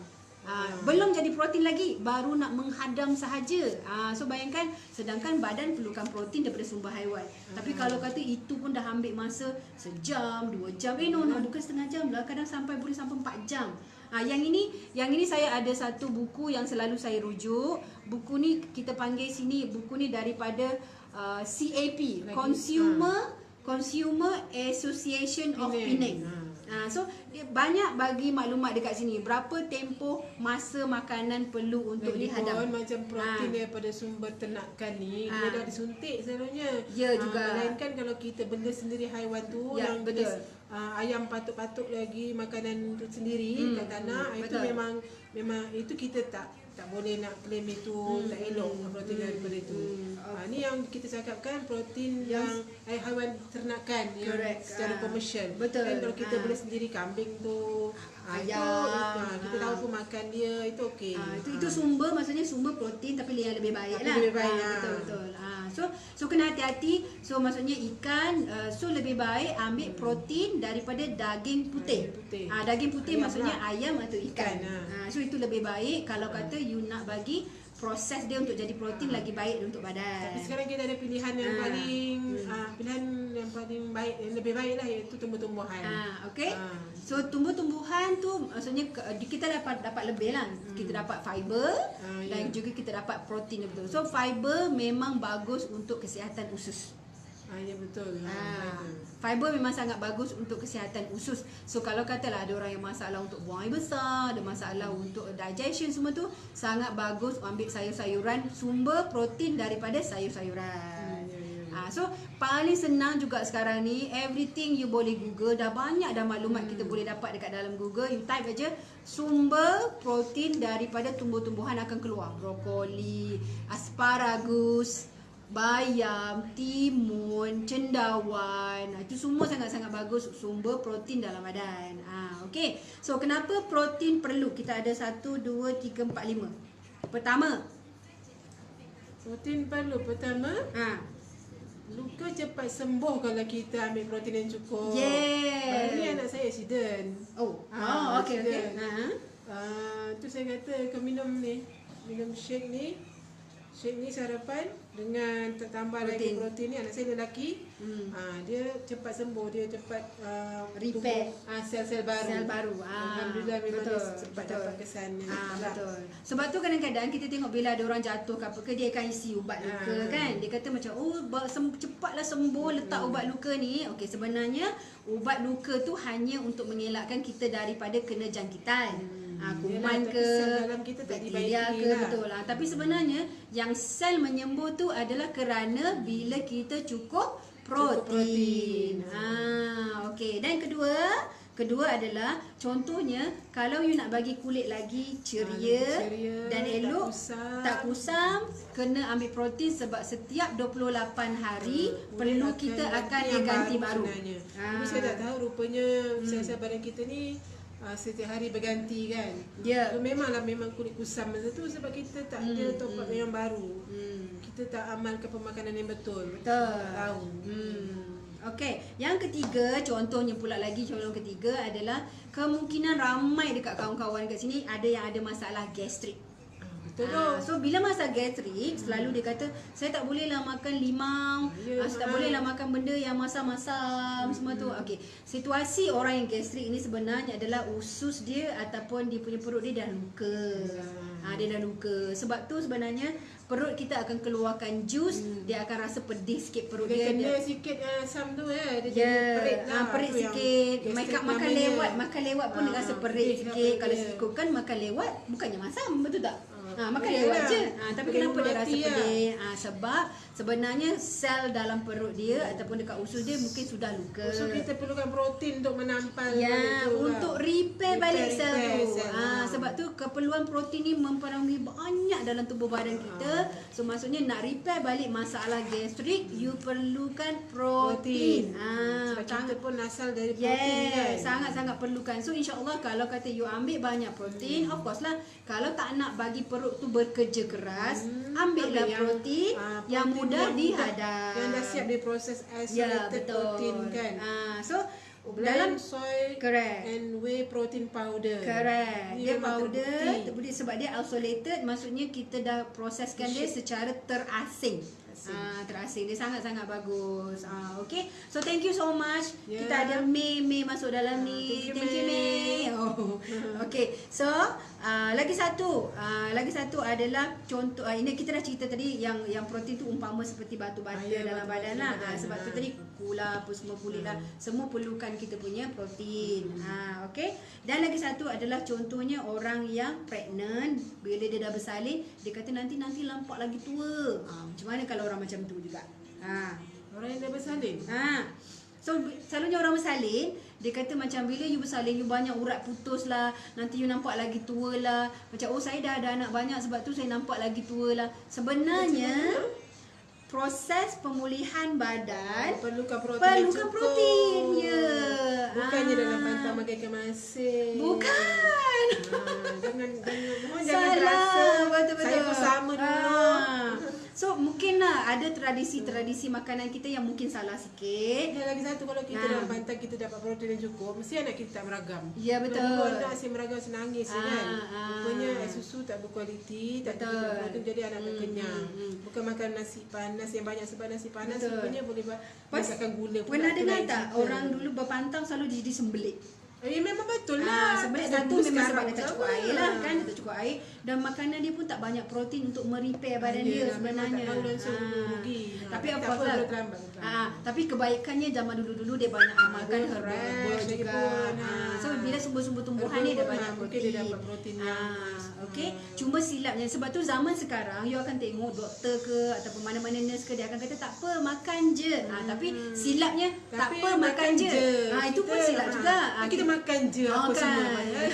Belum jadi protein lagi, baru nak menghadam sahaja. So bayangkan, sedangkan badan perlukan protein daripada sumber haiwan. Tapi kalau kata itu pun dah ambil masa sejam, 2 jam. Bukan setengah jam lah, kadang boleh sampai 4 jam. Yang ini saya ada satu buku yang selalu saya rujuk. Buku ni kita panggil sini, buku ni daripada CAP, Consumer Association of Penang. So banyak bagi maklumat dekat sini, berapa tempoh masa makanan perlu untuk dihadam. Macam protein daripada sumber ternakan ni dia dah disuntik selalunya. Ya juga. Melainkan kalau kita benda sendiri haiwan tu yang betul. ayam patuk-patuk lagi makanan sendiri kat tanah, itu memang itu kita tak boleh nak claim itu tak elok protein daripada itu. Ni yang kita cakapkan protein yang haiwan ternakan yang secara komersial. Betul. Kalau kita boleh sendiri kambing tu, ayam, kita tahu pun makan dia itu okey. Itu sumber, maksudnya sumber protein tapi yang lebih baik lah. Lebih baik. Betul. So kena hati-hati. So maksudnya ikan, so lebih baik ambil protein daripada daging putih. Daging putih ayam maksudnya lah. Ayam atau ikan. So itu lebih baik kalau kata you nak bagi proses dia untuk jadi protein lagi baik untuk badan. Tapi sekarang kita ada pilihan yang paling baik, yang lebih baik lah, iaitu tumbuh-tumbuhan. Okey. So tumbuh-tumbuhan tu maksudnya kita dapat lebih lah. Kita dapat fiber dan juga kita dapat protein betul. So fiber memang bagus untuk kesihatan usus. Ya betul. Fiber memang sangat bagus untuk kesihatan usus. So kalau katalah ada orang yang masalah untuk buang air besar, ada masalah untuk digestion semua tu, sangat bagus ambil sayur-sayuran, sumber protein daripada sayur-sayuran. So paling senang juga sekarang ni, everything you boleh Google, dah banyak dah maklumat kita boleh dapat dekat dalam Google. You type aja sumber protein daripada tumbuh-tumbuhan akan keluar. Brokoli, asparagus, bayam, timun, cendawan. Itu semua sangat-sangat bagus sumber protein dalam badan. Okey. So kenapa protein perlu? Kita ada 1 2 3 4 5. Pertama, protein perlu. Pertama, luka cepat sembuh kalau kita ambil protein yang cukup. Baru ni anak saya accident. Okey. Tu saya kata kau minum shake ni sarapan dengan tambah lagi protein ni. Anak saya lelaki, dia cepat sembuh, dia cepat repair sel-sel baru. Alhamdulillah memang dia cepat dapat kesan. Betul. Sebab tu kadang-kadang kita tengok bila ada orang jatuh ke apa ke, dia akan isi ubat luka kan. Dia kata macam cepatlah sembuh, letak ubat luka ni. Okey, sebenarnya ubat luka tu hanya untuk mengelakkan kita daripada kena jangkitan. Kuman ke, bakteria ke, betul lah. Tapi sebenarnya yang sel menyembuh tu adalah kerana bila kita cukup protein. Okey. Dan kedua adalah contohnya kalau you nak bagi kulit lagi ceria dan elok, tak kusam, kena ambil protein sebab setiap 28 hari perlu kita akan ganti baru. Tapi saya tak tahu, rupanya sel-sel badan kita ni setiap hari berganti kan. So, memang kulit kusam masa tu sebab kita tak ada top up yang baru. Kita tak amalkan pemakanan yang betul. Tak tahu. Okey, yang ketiga, contoh ketiga adalah kemungkinan ramai dekat kawan-kawan kat sini ada yang ada masalah gastrik. So bila masalah gastrik, selalu dia kata saya tak bolehlah makan limau, saya tak bolehlah makan benda yang masam-masam semua tu. Okey, situasi orang yang gastrik ini sebenarnya adalah usus dia ataupun dia punya perut dia dah luka. Dia dah luka. Sebab tu sebenarnya perut kita akan keluarkan jus, dia akan rasa pedih sikit perut dia. Kena sikit asam tu dia jadi perit lah. Perit sikit. Makan lewat pun dia rasa perit sikit. Kalau ikutkan makan lewat bukannya masam, betul tak? Makan lewat je. Tapi kenapa dia rasa pedih? Sebab sebenarnya sel dalam perut dia ataupun dekat usus dia mungkin sudah luka. So kita perlukan protein untuk menampal untuk repair balik sel tu. Sebab tu keperluan protein ni mempengaruhi banyak dalam tubuh badan kita. So maksudnya nak repair balik masalah gastrik, you perlukan protein. Sebab kita pun asal dari protein kan. Sangat-sangat perlukan. So insya-Allah kalau kata you ambil banyak protein, of course lah, kalau tak nak bagi perut tu bekerja keras, ambillah protein yang mudah dihadam, yang dah siap diproses isolated protein kan. So dalam soy and whey protein powder. Dia powder sebab dia isolated, maksudnya kita dah proseskan dia secara terasing. Terasing. Dia sangat-sangat bagus. Okay. So thank you so much. Kita ada May masuk dalam ni. Thank you May. Okay. So lagi satu adalah contoh, ini kita dah cerita tadi yang protein tu umpama seperti batu-bata dalam badan lah. Sebab tu tadi kula apa semua kulit lah, semua perlukan kita punya protein. Okay. Dan lagi satu adalah contohnya orang yang pregnant, bila dia dah bersalin, dia kata nanti nampak lagi tua. Macam mana kalau orang macam tu juga? Orang yang dah bersalin. So selalunya orang bersalin, Dia kata macam bila you bersalin, you banyak urat putus lah, nanti you nampak lagi tua lah. Macam saya dah ada anak banyak sebab tu saya nampak lagi tua lah. Sebenarnya proses pemulihan badan perlukan protein. Ya. Bukannya dalam pantang makan ikan masin. Bukan. Jangan Salah. terasa. Betul-betul. Saya pun sama dulu. So mungkin lah ada tradisi-tradisi makanan kita yang mungkin salah sikit. Dan lagi satu, kalau kita dalam pantang kita dapat protein yang cukup, mesti anak kita tak meragam. Ya, betul. Kalau anak asyik meragam senangis kan. Rupanya air susu tak berkualiti, tak cukup protein, jadi anak tak kenyang. Bukan makan nasi panas yang banyak, sebab nasi panas rupanya boleh menyebabkan gula. Pernah dengar tak orang dulu berpantang selalu disembelih? Memang betul lah. Sebenarnya satu memang sebab dia tak cukup air lah kan, dia tak cukup air, dan makanan dia pun tak banyak protein untuk merepair badan dia sebenarnya. Tapi apa lah. Tapi kebaikannya zaman dulu-dulu dia banyak amalkan herbal juga. So bila sumber-sumber tumbuhan ni dia banyak protein. Dia dapat protein okey, cuma silapnya sebab tu zaman sekarang you akan tengok doktor ke ataupun mana-mana nurse ke, dia akan kata tak apa, makan je. Tapi silapnya tak apa, makan je. Itu pun silap juga. Kita makan je apa semua.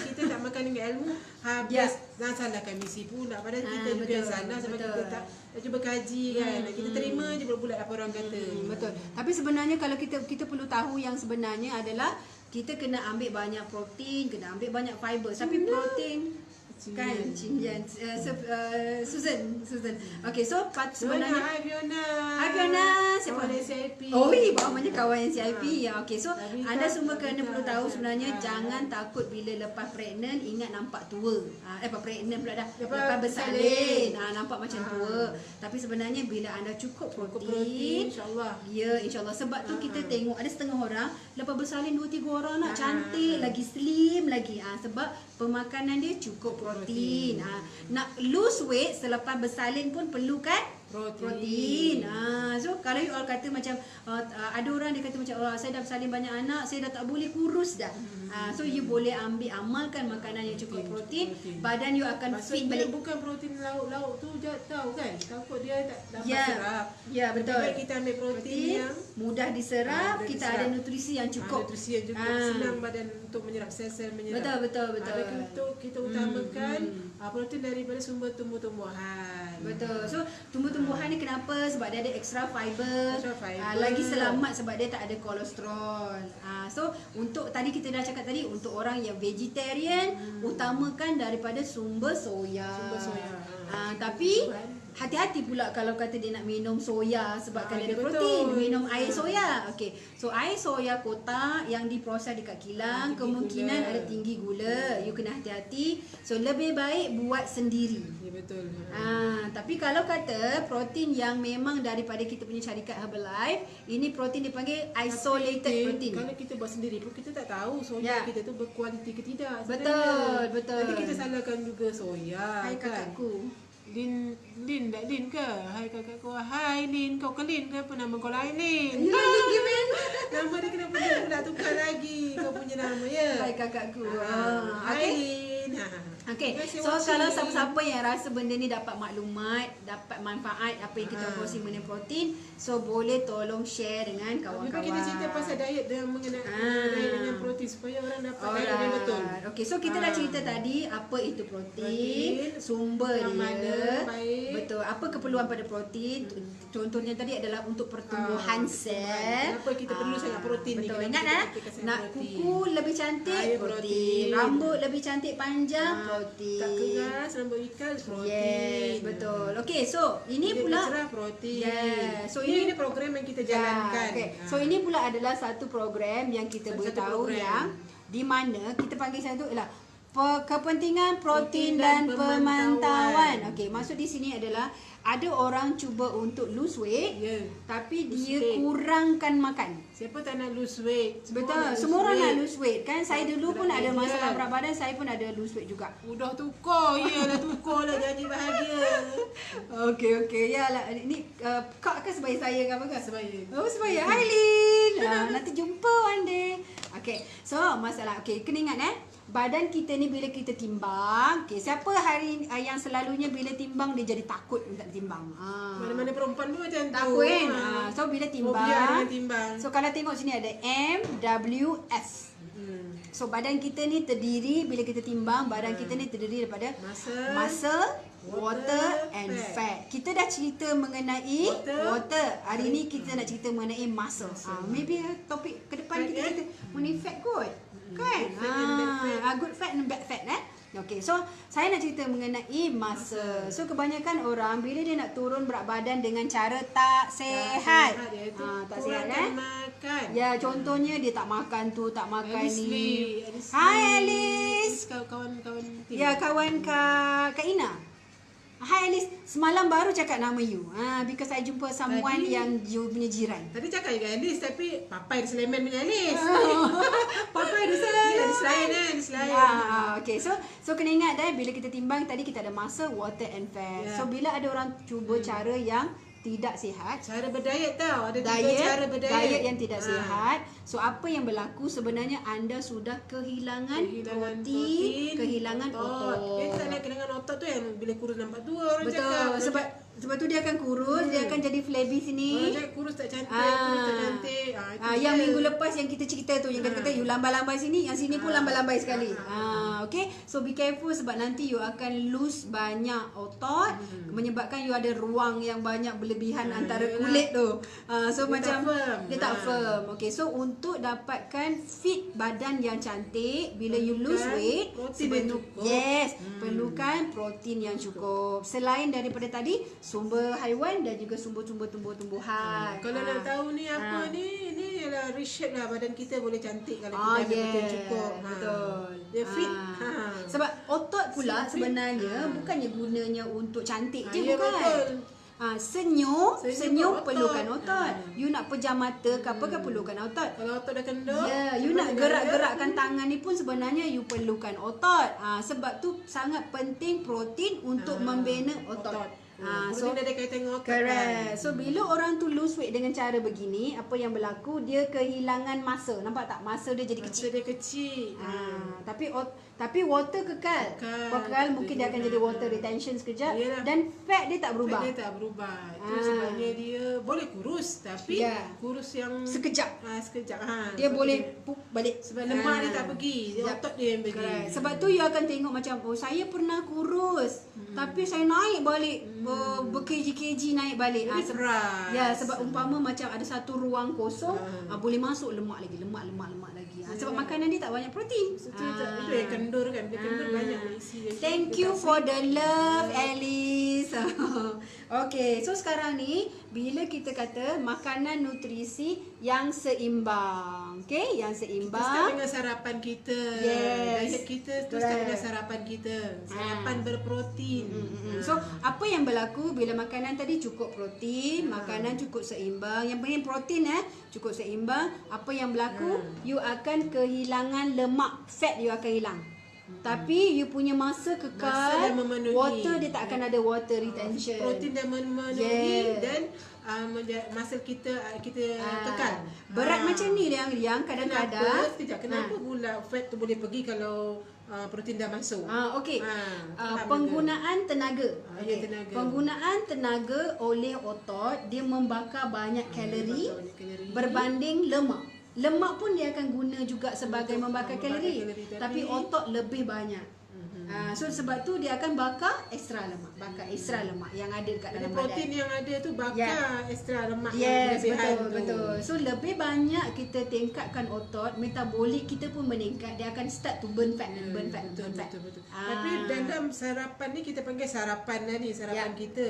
Kita tak makan dengan ilmu, habis jangan salahkan misi pula. Padahal kita juga yang salah sebab kita tak cuba kaji kan. Kita terima je bulat-bulat apa orang kata. Betul. Tapi sebenarnya kalau kita perlu tahu yang sebenarnya adalah kita kena ambil banyak protein, kena ambil banyak fiber. Tapi protein kan Cinian Susan. Okay, so sebenarnya Hai Fiona. Hai Fiona, siapa dia CIP? Oh, namanya kawan yang CIP. Ya, okey. So anda semua kena perlu tahu sebenarnya jangan takut bila lepas pregnant ingat nampak tua. Pregnant pula dah. Lepas bersalin, nampak macam tua. Tapi sebenarnya bila anda cukup protein, insya-Allah. Ya, insya-Allah. Sebab tu kita tengok ada setengah orang lepas bersalin 2-3 orang nak cantik lagi, slim lagi. Sebab pemakanan dia cukup protein. Nak lose weight selepas bersalin pun perlukan protein. So kalau you all kata macam ada orang dia kata macam saya dah bersalin banyak anak, saya dah tak boleh kurus dah. So you boleh amalkan makanan yang cukup protein, badan you akan fit balik. Bukan protein lauk-lauk tu tahu kan, takut dia tak dapat serap. Ya, betul. Baik kita ambil protein yang mudah diserap, kita ada nutrisi yang cukup. Nutrisi yang cukup, senang badan untuk menyerap sel-sel menyerap. Betul. Kita utamakan protein daripada sumber tumbuh-tumbuhan. Betul. So tumbuh-tumbuhan ni kenapa? Sebab dia ada extra fiber. Lagi selamat sebab dia tak ada kolesterol. So untuk tadi kita dah cakap tadi, untuk orang yang vegetarian utamakan daripada sumber soya. Tapi hati-hati pula kalau kata dia nak minum soya sebabkan dia ada protein. Minum air soya. Okey. So air soya kotak yang diproses dekat kilang kemungkinan ada tinggi gula. You kena hati-hati. So lebih baik buat sendiri. Ya, betul. Tapi kalau kata protein yang memang daripada kita punya syarikat Herbalife, ini protein dipanggil isolated protein. Kalau kita buat sendiri pun kita tak tahu soya kita tu berkualiti ke tidak. Betul. Nanti kita salahkan juga soya. Hai kakakku. Lin ke? Hai kakakku. Hai Lin, kau ke Lin ke? Apa nama kau lain Lin? Nama dia kenapa dia pula tukar lagi kau punya nama ya? Hai kakakku. Hai Lin. Okay, so kalau siapa-siapa yang rasa benda ni dapat maklumat, dapat manfaat apa yang kita kongsi mengenai protein, so boleh tolong share dengan kawan-kawan. Kita cerita pasal diet mengenai diet dengan protein supaya orang dapat diet yang betul. Okay, so kita dah cerita tadi apa itu protein, sumber dia, betul, apa keperluan pada protein. Contohnya tadi adalah untuk pertumbuhan sel. Kenapa kita perlu sangat protein ni? Betul, ingat nak kuku lebih cantik, protein. Rambut lebih cantik panjang, protein. Tak keras, rambut ikal, protein. Yes, betul. Okay, so ini pula cerah, protein. Yes. So ini program yang kita jalankan. So ini pula adalah satu program yang kita boleh tahu yang di mana kita panggil satu ialah kepentingan protein dan pemantauan. Okey, maksud di sini adalah ada orang cuba untuk lose weight, tapi dia kurangkan makan. Siapa tak nak lose weight? Betul, semua orang nak lose weight kan. Saya dulu pun ada masalah berat badan, saya pun ada lose weight juga. Udah tukar, tukar lah janji bahagia. Okey, yalah. Ini kak ke sebaya saya ke apa ke? Sebaya. Oh, sebaya. Hai Lin. Nanti jumpa one day. Okey, so masalah. Okey, kena ingat badan kita ni bila kita timbang, siapa hari yang selalunya bila timbang dia jadi takut untuk timbang. Mana-mana perempuan pun macam tu. Takut kan? So bila timbang, timbang. so kalau tengok sini ada M, W, S. So badan kita ni terdiri, bila kita timbang, badan kita ni terdiri daripada muscle, water and fat. Kita dah cerita mengenai water. Hari ni kita nak cerita mengenai muscle. Maybe topik ke depan kita cerita mengenai fat kot. Kan? Good fat and bad fat Okay, so saya nak cerita mengenai muscle. So kebanyakan orang bila dia nak turun berat badan dengan cara tak sihat. Tak sihat makan. Ya, contohnya dia tak makan tu, tak makan ni. Alice. Hai Alice. Kawan-kawan. Ya, kawan Kak Ina. Hai Alice, semalam baru cakap nama you. Because I jumpa someone yang you punya jiran. Tadi cakap juga Alice, tapi papai di Sleman punya Alice. Papai di Sleman. Di Sleman. Okay, so kena ingat bila kita timbang tadi kita ada muscle, water and fat. So bila ada orang cuba cara yang tidak sihat, cara berdiet tau, ada cara diet yang tidak sihat. So apa yang berlaku sebenarnya anda sudah kehilangan protein, kehilangan otot. Dia tak nak kehilangan otot tu yang bila kurus nampak tua orang cakap. Sebab tu dia akan kurus, dia akan jadi flabby sini. Kurus tak cantik, kurus tak cantik. Yang minggu lepas yang kita cerita tu, yang kata you lambai-lambai sini, yang sini pun lambai-lambai sekali. Okay, so be careful sebab nanti you akan lose banyak otot, menyebabkan you ada ruang yang banyak berlebihan antara kulit tu. So dia macam dia tak firm. Okay, so untuk dapatkan fit badan yang cantik, bila you lose weight, perlukan protein yang cukup. Selain daripada tadi sumber haiwan dan juga sumber-sumber tumbuh-tumbuhan. Kalau nak tahu ni apa ni ialah reshape lah badan kita boleh cantik kalau kita ada protein cukup. Betul. Dia fit. Sebab otot pula sebenarnya bukannya gunanya untuk cantik je, bukan. Betul. Senyum perlukan otot. You nak pejam mata ke apa kan perlukan otot. Kalau otot dah kendor, you nak gerak-gerakkan tangan ni pun sebenarnya you perlukan otot. Sebab tu sangat penting protein untuk membina otot. So dia ada kaitan dengan otot. Correct. So bila orang tu lose weight dengan cara begini, apa yang berlaku, dia kehilangan masa. Nampak tak? Masa dia jadi kecil. Dia kecil. Tapi water kekal. Mungkin dia akan jadi water retention sekejap. Dan fat dia tak berubah. Itu sebabnya dia boleh kurus, tapi kurus yang sekejap. Dia boleh balik. Sebab lemak dia tak pergi, otot dia yang pergi. Sebab tu you akan tengok macam, saya pernah kurus, tapi saya naik balik, berkg-kg naik balik. Sebab umpama macam ada satu ruang kosong, boleh masuk lemak lagi. Sebab makanan dia tak banyak protein. Itu yang kendur kan. Dia kendur banyak isi. Thank you for the love, Alice. Okay, so sekarang ni bila kita kata makanan nutrisi yang seimbang, okay, yang seimbang. Kita start dengan sarapan kita. Diet kita tu start dengan sarapan kita. Sarapan berprotein. So apa yang berlaku bila makanan tadi cukup protein, makanan cukup seimbang. Yang penting protein cukup seimbang. Apa yang berlaku? You akan kehilangan lemak, fat you akan hilang. Tapi you punya masa kekal, water dia tak akan ada water retention. Protein dah memenuhi dan masa kita kekal. Berat macam ni yang kadang-kadang. Kenapa gula fat tu boleh pergi kalau protein dah masuk? Penggunaan tenaga. Penggunaan tenaga oleh otot, dia membakar banyak kalori berbanding lemak. Lemak pun dia akan guna juga sebagai membakar kalori, tapi otot lebih banyak. So sebab tu dia akan bakar ekstra lemak yang ada dekat dalam badan. Protein yang ada tu bakar ekstra lemak yang berlebihan tu. Betul. So lebih banyak kita tingkatkan otot, metabolik kita pun meningkat, dia akan start to burn fat. Betul. Tapi dalam sarapan ni kita panggil sarapan kita.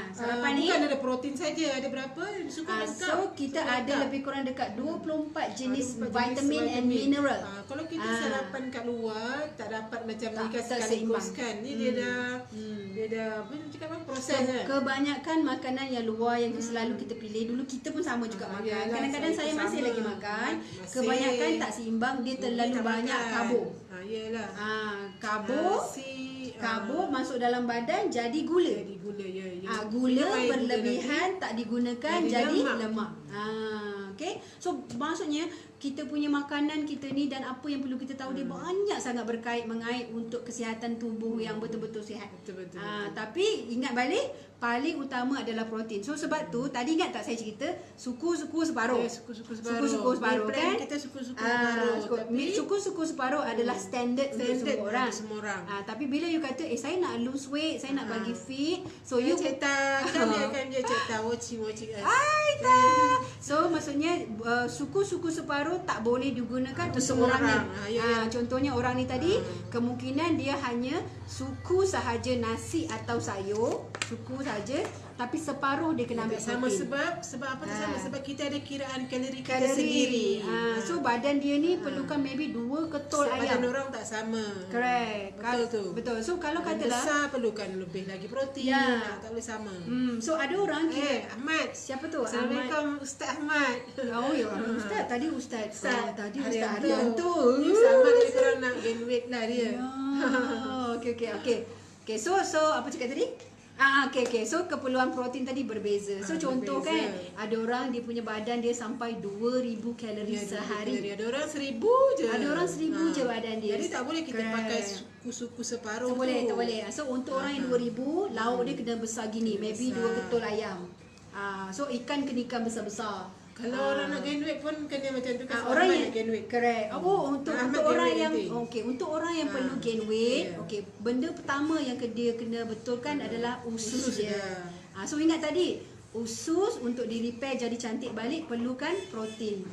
Sarapan ni bukan ada protein saja, ada berapa? So kita ada lebih kurang dekat 24 jenis vitamin and mineral. Kalau kita sarapan kat luar tak dapat macam ni sekaligus kan. Ni dia dah apa cakap apa proses kebanyakan makanan yang luar yang selalu kita pilih, dulu kita pun sama juga makan. Kadang-kadang saya masih lagi makan. Kebanyakan tak seimbang, dia terlalu banyak karbo. Karbo masuk dalam badan jadi gula. Gula berlebihan tak digunakan jadi lemak. Okay. So maksudnya kita punya makanan kita ni dan apa yang perlu kita tahu dia banyak sangat mengait untuk kesihatan tubuh yang betul-betul sihat. Betul-betul. Tapi ingat balik, paling utama adalah protein. So sebab tu tadi ingat tak saya cerita suku-suku separuh. Suku-suku separuh. Suku-suku separuh kan? Kita suku-suku separuh. Suku-suku separuh adalah standard untuk semua orang. Tapi bila you kata saya nak lose weight, saya nak bagi fit, so you cerita kan dia akan dia cerita watching so maksudnya suku-suku separuh tak boleh digunakan untuk semua orang ni. Ya. Contohnya orang ni tadi kemungkinan dia hanya suku sahaja nasi atau sayur, suku saja, tapi separuh dia kena ambil sama protein. sebab apa tu sama sebab kita ada kiraan kalori kita sendiri. So badan dia ni perlukan maybe 2 ketul ayam. Badan orang tak sama. Correct. Betul tu. Betul. So kalau katalah besar perlukan lebih lagi protein, tak boleh sama. So ada orang Ahmad. Siapa tu? Assalamualaikum Ustaz Ahmad. Oh ya, Ustaz. Tadi Ustaz. Tadi Ustaz Haryanto. Sama dia korang nak gain weight lah dia. Okay. So apa cakap tadi? Okay. So keperluan protein tadi berbeza. So contoh kan, ada orang dia punya badan dia sampai 2000 kalori sehari. Ada orang 1000 je. Ada orang 1000 je badan dia. Jadi tak boleh kita pakai suku-suku separuh tu. Tak boleh. So untuk orang yang 2000, lauk dia kena besar gini, maybe 2 ketul ayam. So ikan kena ikan besar-besar. Kalau orang nak gain weight pun kena macam tu kan. Orang yang gain weight. Correct. Untuk orang yang untuk orang yang perlu gain weight, benda pertama yang dia kena betulkan adalah usus dia. So ingat tadi, usus untuk di repair jadi cantik balik perlukan protein.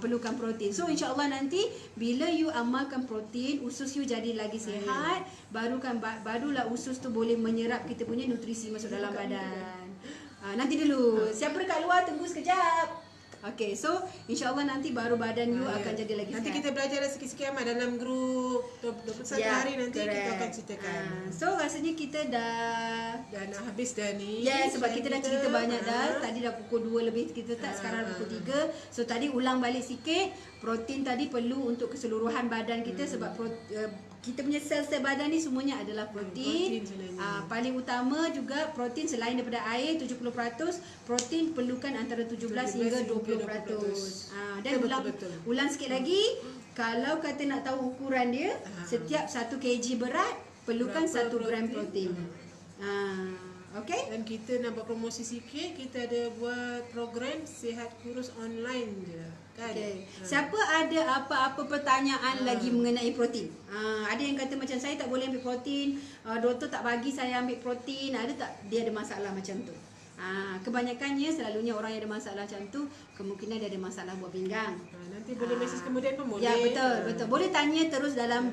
Perlukan protein. So insya-Allah nanti bila you amalkan protein, usus you jadi lagi sihat, barulah usus tu boleh menyerap kita punya nutrisi masuk dalam badan. Nanti dulu. Siapa dekat luar tunggu sekejap. Okay, so insya-Allah nanti baru badan you akan jadi lagi nanti sihat. Kita belajar sikit-sikit amat dalam grup 21 hari nanti kita akan ceritakan. So rasanya kita dah nak habis dah ni. Sebab kita dah cerita banyak dah. Tadi dah pukul 2 lebih kita start, sekarang pukul 3. So tadi ulang balik sikit. Protein tadi perlu untuk keseluruhan badan kita sebab kita punya sel-sel badan ni semuanya adalah protein. Paling utama juga protein selain daripada air 70%, protein perlukan antara 17 hingga 20%. Dan ulang sikit lagi, kalau kata nak tahu ukuran dia, setiap 1 kg berat perlukan 1 gram protein. Okay? Dan kita nak buat promosi sikit, kita ada buat program sihat kurus online je. Kan? Siapa ada apa-apa pertanyaan lagi mengenai protein? Ada yang kata macam saya tak boleh ambil protein, doktor tak bagi saya ambil protein, ada tak dia ada masalah macam tu? Kebanyakannya selalunya orang yang ada masalah macam tu kemungkinan dia ada masalah buat pinggang. Nanti boleh mesej kemudian pun boleh. Ya betul. Boleh tanya terus dalam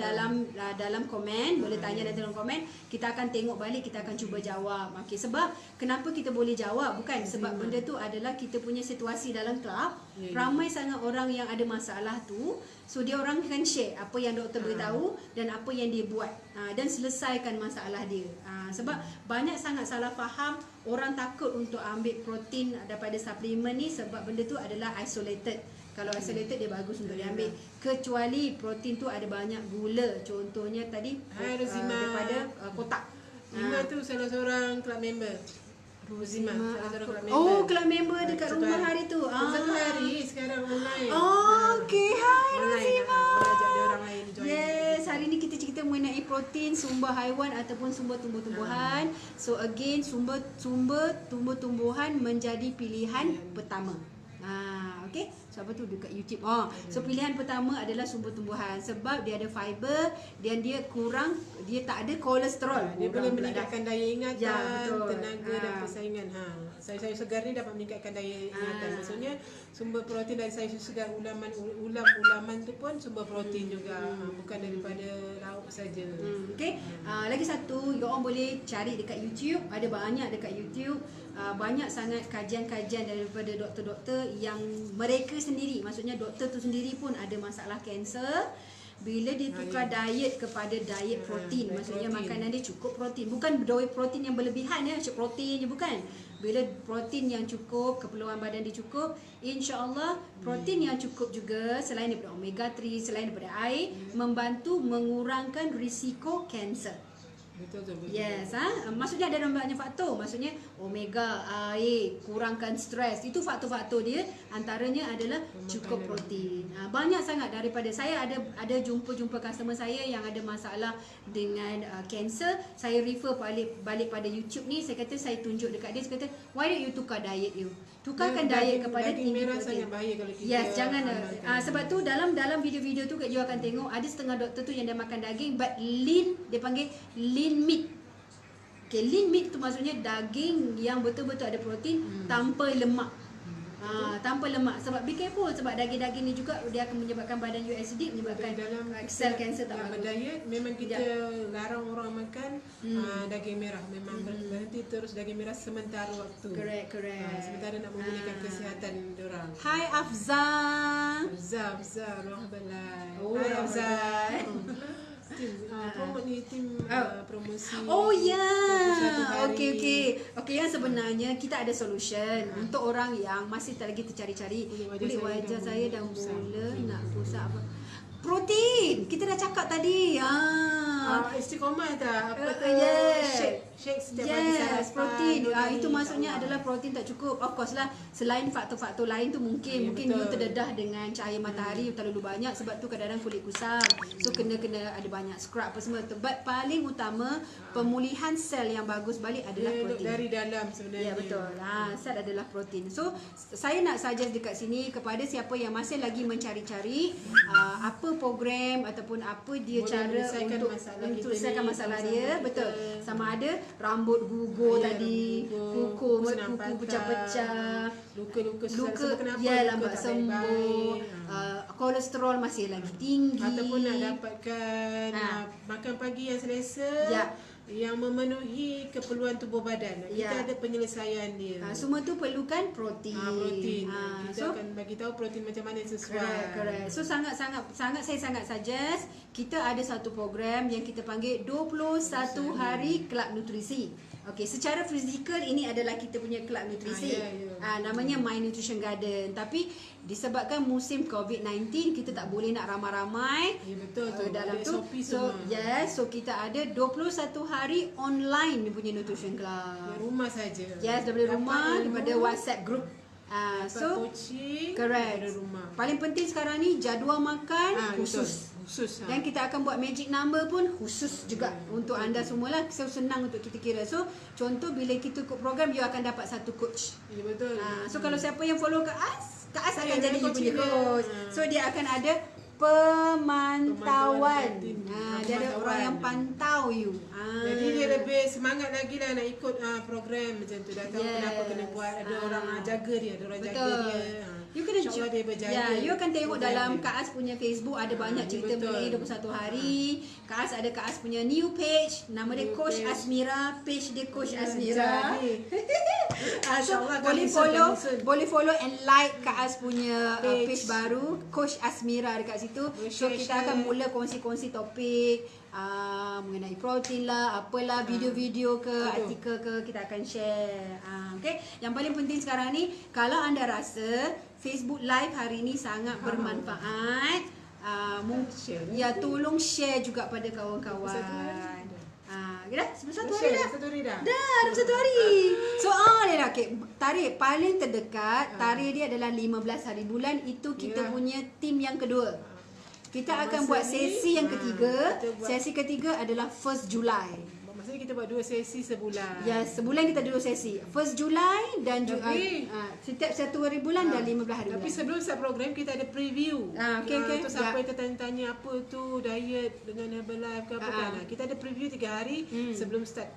komen, boleh tanya dalam komen. Kita akan tengok balik, kita akan cuba jawab. Okey, sebab kenapa kita boleh jawab bukan sebab benda tu adalah kita punya situasi dalam kelab. Ramai sangat orang yang ada masalah tu. So dia orang akan share apa yang doktor beritahu dan apa yang dia buat dan selesaikan masalah dia. Sebab banyak sangat salah faham, orang takut untuk ambil protein daripada suplemen ni sebab benda tu adalah isolated. Kalau isolated dia bagus untuk diambil. Kecuali protein tu ada banyak gula. Contohnya tadi daripada kotak. Zima tu salah seorang club member. Zima salah seorang club member. Oh, club member dekat rumah hari tu. Satu hari sekarang online. Okay, hai Rozima. Ajak dia orang lain join. Yes, hari ni kita cerita mengenai protein sumber haiwan ataupun sumber tumbuh-tumbuhan. So again, sumber tumbuh-tumbuhan menjadi pilihan pertama. Okay. So apa tu dekat YouTube. So pilihan pertama adalah sumber tumbuhan sebab dia ada fiber dan dia tak ada kolesterol. Dia boleh meningkatkan daya ingatan, betul. tenaga dan persaingan. Sayur-sayur segar ni dapat meningkatkan daya ingatan. Maksudnya sumber protein dari sayur segar, ulaman tu pun sumber protein juga. Bukan daripada lauk saja. Okay. Lagi satu, you orang boleh cari dekat YouTube. Ada banyak dekat YouTube. Banyak sangat kajian-kajian daripada doktor-doktor yang mereka sendiri, maksudnya doktor tu sendiri pun ada masalah kanser. Bila dia tukar diet kepada diet protein, maksudnya makanan dia cukup protein, bukan protein yang berlebihan ya, cukup protein je bukan. Bila protein yang cukup, keperluan badan dia cukup, insya-Allah protein yang cukup juga selain daripada omega 3, selain daripada air, membantu mengurangkan risiko kanser. Betul. Yes, maksudnya ada banyak faktor. Maksudnya omega, air, kurangkan stres. Itu faktor-faktor dia. Antaranya adalah cukup protein. Banyak sangat daripada saya ada jumpa customer saya yang ada masalah dengan cancer. Saya refer balik pada YouTube ni. Saya kata saya tunjuk dekat dia. Saya kata, why don't you tukar diet you? Tukarkan diet kepada daging tinggi merah protein. sangat bahaya kalau kita Yes, jangan. Sebab tu dalam video-video tu you akan tengok ada setengah doktor tu yang dia makan daging but lean, dia panggil lean meat. Okay, lean meat tu maksudnya daging yang betul-betul ada protein tanpa lemak. Tanpa lemak. Sebab be careful, sebab daging-daging ni juga dia akan menyebabkan badan you acidic, menyebabkan dalam sel kanser tak dalam bagus. diet memang kita larang orang makan daging merah. Memang berhenti terus daging merah sementara waktu. Correct. Sementara nak memulihkan kesihatan diorang. Hai Afzal. Afzal, Alhamdulillah. Oh, Hai Afzal. Alhamdulillah. Tim promosi. Oh ya. 21 hari. Okey, yang sebenarnya kita ada solution untuk orang yang masih lagi tercari-cari kulit wajah saya dah mula nak rosak apa. Protein. Kita dah cakap tadi. Istiqomah tak? Apa tu? Yes. Shake setiap pagi sarapan. Protein. Protein, Itu maksudnya insyaAllah. adalah protein tak cukup. Of course lah, selain faktor-faktor lain tu mungkin you terdedah dengan cahaya matahari terlalu banyak, sebab tu kadang-kadang kulit kusam. So kena ada banyak scrub apa semua. But paling utama pemulihan sel yang bagus balik adalah protein. Dari dalam sebenarnya. Ya, betul. Sel adalah protein. So saya nak suggest dekat sini kepada siapa yang masih lagi mencari-cari apa program ataupun apa dia Boleh cara menyelesaikan untuk masalah kita selesaikan ni, masalah masalah dia. kita. Betul. Sama ada rambut gugur tadi, kuku senang pecah-pecah, luka-luka kenapa ya, luka lambat tak sembuh, baik-baik. kolesterol masih lagi tinggi, Ataupun nak dapatkan makan pagi yang selesa, yang memenuhi keperluan tubuh badan. Kita ada penyelesaian dia. semua tu perlukan protein. Protein. Kita akan bagi tahu protein macam mana yang sesuai. Correct. So saya sangat suggest kita ada satu program yang kita panggil 21 hari kelab nutrisi. Okey, secara fizikal ini adalah kita punya kelab nutrisi. Namanya My Nutrition Garden. Tapi disebabkan musim COVID-19 kita tak boleh nak ramai-ramai. Ya, betul tu. Dalam Ada tu. SOP So semua. so kita ada 21 hari online ni punya nutrition club. Dari rumah saja. Yes, daripada rumah, daripada WhatsApp group. So coaching correct. dari rumah. Paling penting sekarang ni jadual makan khusus. Dan kita akan buat magic number pun khusus juga untuk anda semualah. So senang untuk kita kira. So contoh bila kita ikut program, you akan dapat satu coach. Ya, betul. So kalau siapa yang follow Kak As akan jadi you punya coaching coach. dia. So dia akan ada pemantauan. Dia ada orang yang pantau you. Jadi dia lebih semangat lagi lah nak ikut program macam tu. Dah tahu kenapa kena buat. Ada orang jaga dia, ada orang jaga dia. You kena InsyaAllah dia berjaya. you akan tengok dalam Kak As punya Facebook ada banyak cerita mengenai 21 hari. Kak As ada Kak As punya new page, nama dia Coach Asmira, page dia Coach Asmira. So, boleh follow and like Kak As punya page baru Coach Asmira dekat situ. So kita akan mula kongsi-kongsi topik mengenai protein lah, apalah, video-video ke, artikel ke, kita akan share. Okay. Yang paling penting sekarang ni, kalau anda rasa Facebook Live hari ni sangat bermanfaat, tolong share juga pada kawan-kawan. Dah? 1 hari dah? Dah 1 hari. So dia dah tarikh paling terdekat, tarikh dia adalah 15 hari bulan. Itu kita punya tim yang kedua. Kita akan buat sesi yang ketiga. Sesi ketiga adalah 1 Julai. Maksudnya kita buat 2 sesi sebulan. Ya, sebulan kita 2 sesi. 1 Julai dan setiap 1 hari bulan dan 15 hari bulan. Tapi sebelum start program kita ada preview. Untuk siapa yang tertanya-tanya apa tu diet dengan Herbalife ke apa kan. Kita ada preview 3 hari sebelum start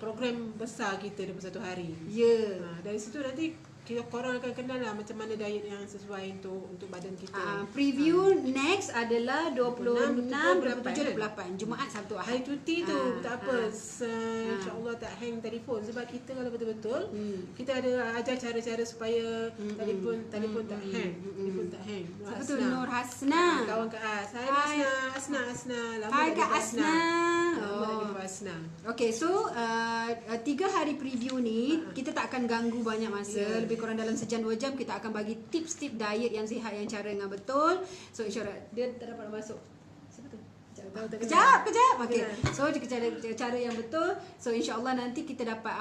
program besar kita 21 hari. Ya. Dari situ nanti korang akan kenal lah macam mana diet yang sesuai untuk badan kita. Preview next adalah 26, 27, 28 Jumaat, Sabtu, Ahad. Hari cuti tu tak apa. InsyaAllah tak hang telefon. Sebab kita kalau betul-betul kita ada ajar cara-cara supaya telefon tak hang. Telefon tak hang. Siapa tu? Nur Hasna. Kawan Kak As. Hai Asna. Hai Kak Asna. Asna. Okay, so 3 hari preview ni kita tak akan ganggu banyak masa. Lebih kurang dalam sejam 2 jam kita akan bagi tips-tips diet yang sihat, yang cara dengan betul. So insyaAllah dia tak dapat masuk. Siapa tu? Sekejap tahu tak Kejap. Okey. So cara yang betul. So insya-Allah nanti kita dapat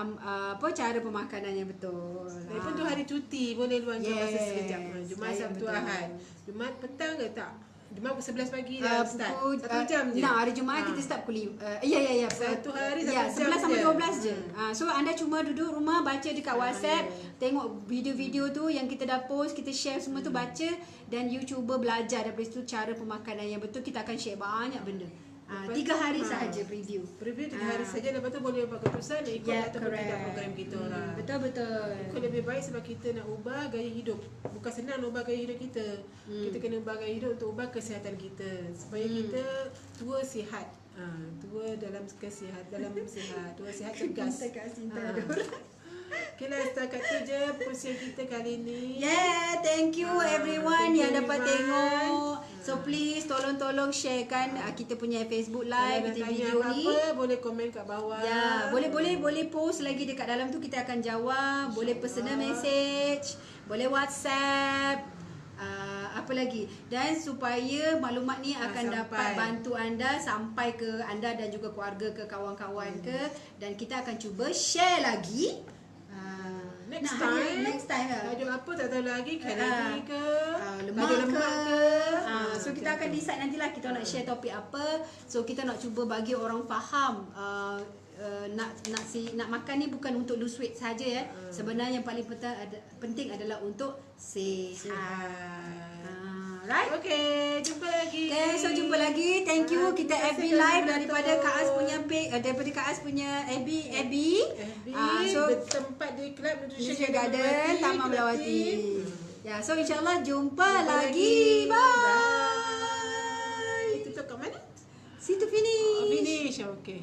cara pemakanan yang betul. Lagipun tu hari cuti, boleh luangkan masa Yes, sekejap. Jumaat, saya Sabtu, betul. Ahad. Jumaat petang ke tak? Jumaat pukul 11 pagi dah start. Pukul 1 jam je. Nah, hari Jumaat kita start pukul ya. Satu hari ya, 1 jam 11 sampai je. 12 je. So anda cuma duduk rumah baca dekat WhatsApp, tengok video-video tu yang kita dah post, kita share semua tu baca dan you cuba belajar daripada situ cara pemakanan yang betul. Kita akan share banyak benda. 3 hari sahaja preview. Preview 3 hari saja, lepas tu boleh buat keputusan nak ikut ataupun tidak program kita lah. Betul. Ikut lebih baik sebab kita nak ubah gaya hidup. Bukan senang nak ubah gaya hidup kita. Kita kena ubah gaya hidup untuk ubah kesihatan kita. Supaya kita tua sihat. Tua dalam sihat, tua sihat cergas. Okay lah, setakat tu je perkongsian kita kali ni. Yeah, thank you everyone thank you yang dapat everyone. tengok. So please tolong sharekan kita punya Facebook live, Kalau nak kita tanya video ni. apa-apa, boleh komen kat bawah. Ya, boleh post lagi dekat dalam tu, kita akan jawab. Boleh personal message, boleh WhatsApp. Apa lagi, dan supaya maklumat ni akan dapat bantu anda sampai ke anda dan juga keluarga, ke kawan-kawan ke, dan kita akan cuba share lagi. Next Next time tajuk apa tak tahu lagi, kalori ke, lemak tajuk ke. So macam kita akan tu. decide nantilah kita nak share topik apa. So kita nak cuba bagi orang faham nak makan ni bukan untuk lose weight saja ya. Sebenarnya yang paling penting adalah untuk sihat. Right? Okay, jumpa lagi. Okay, so jumpa lagi. Thank you. Kita terima FB kasih live kerana daripada menonton. Kak As punya daripada Kak As punya FB. So bertempat di Club Nutrition Garden Taman Melawati. Ya, so insyaAllah jumpa lagi. lagi. Bye. Tutup kat mana? See to finish. Finish, okay.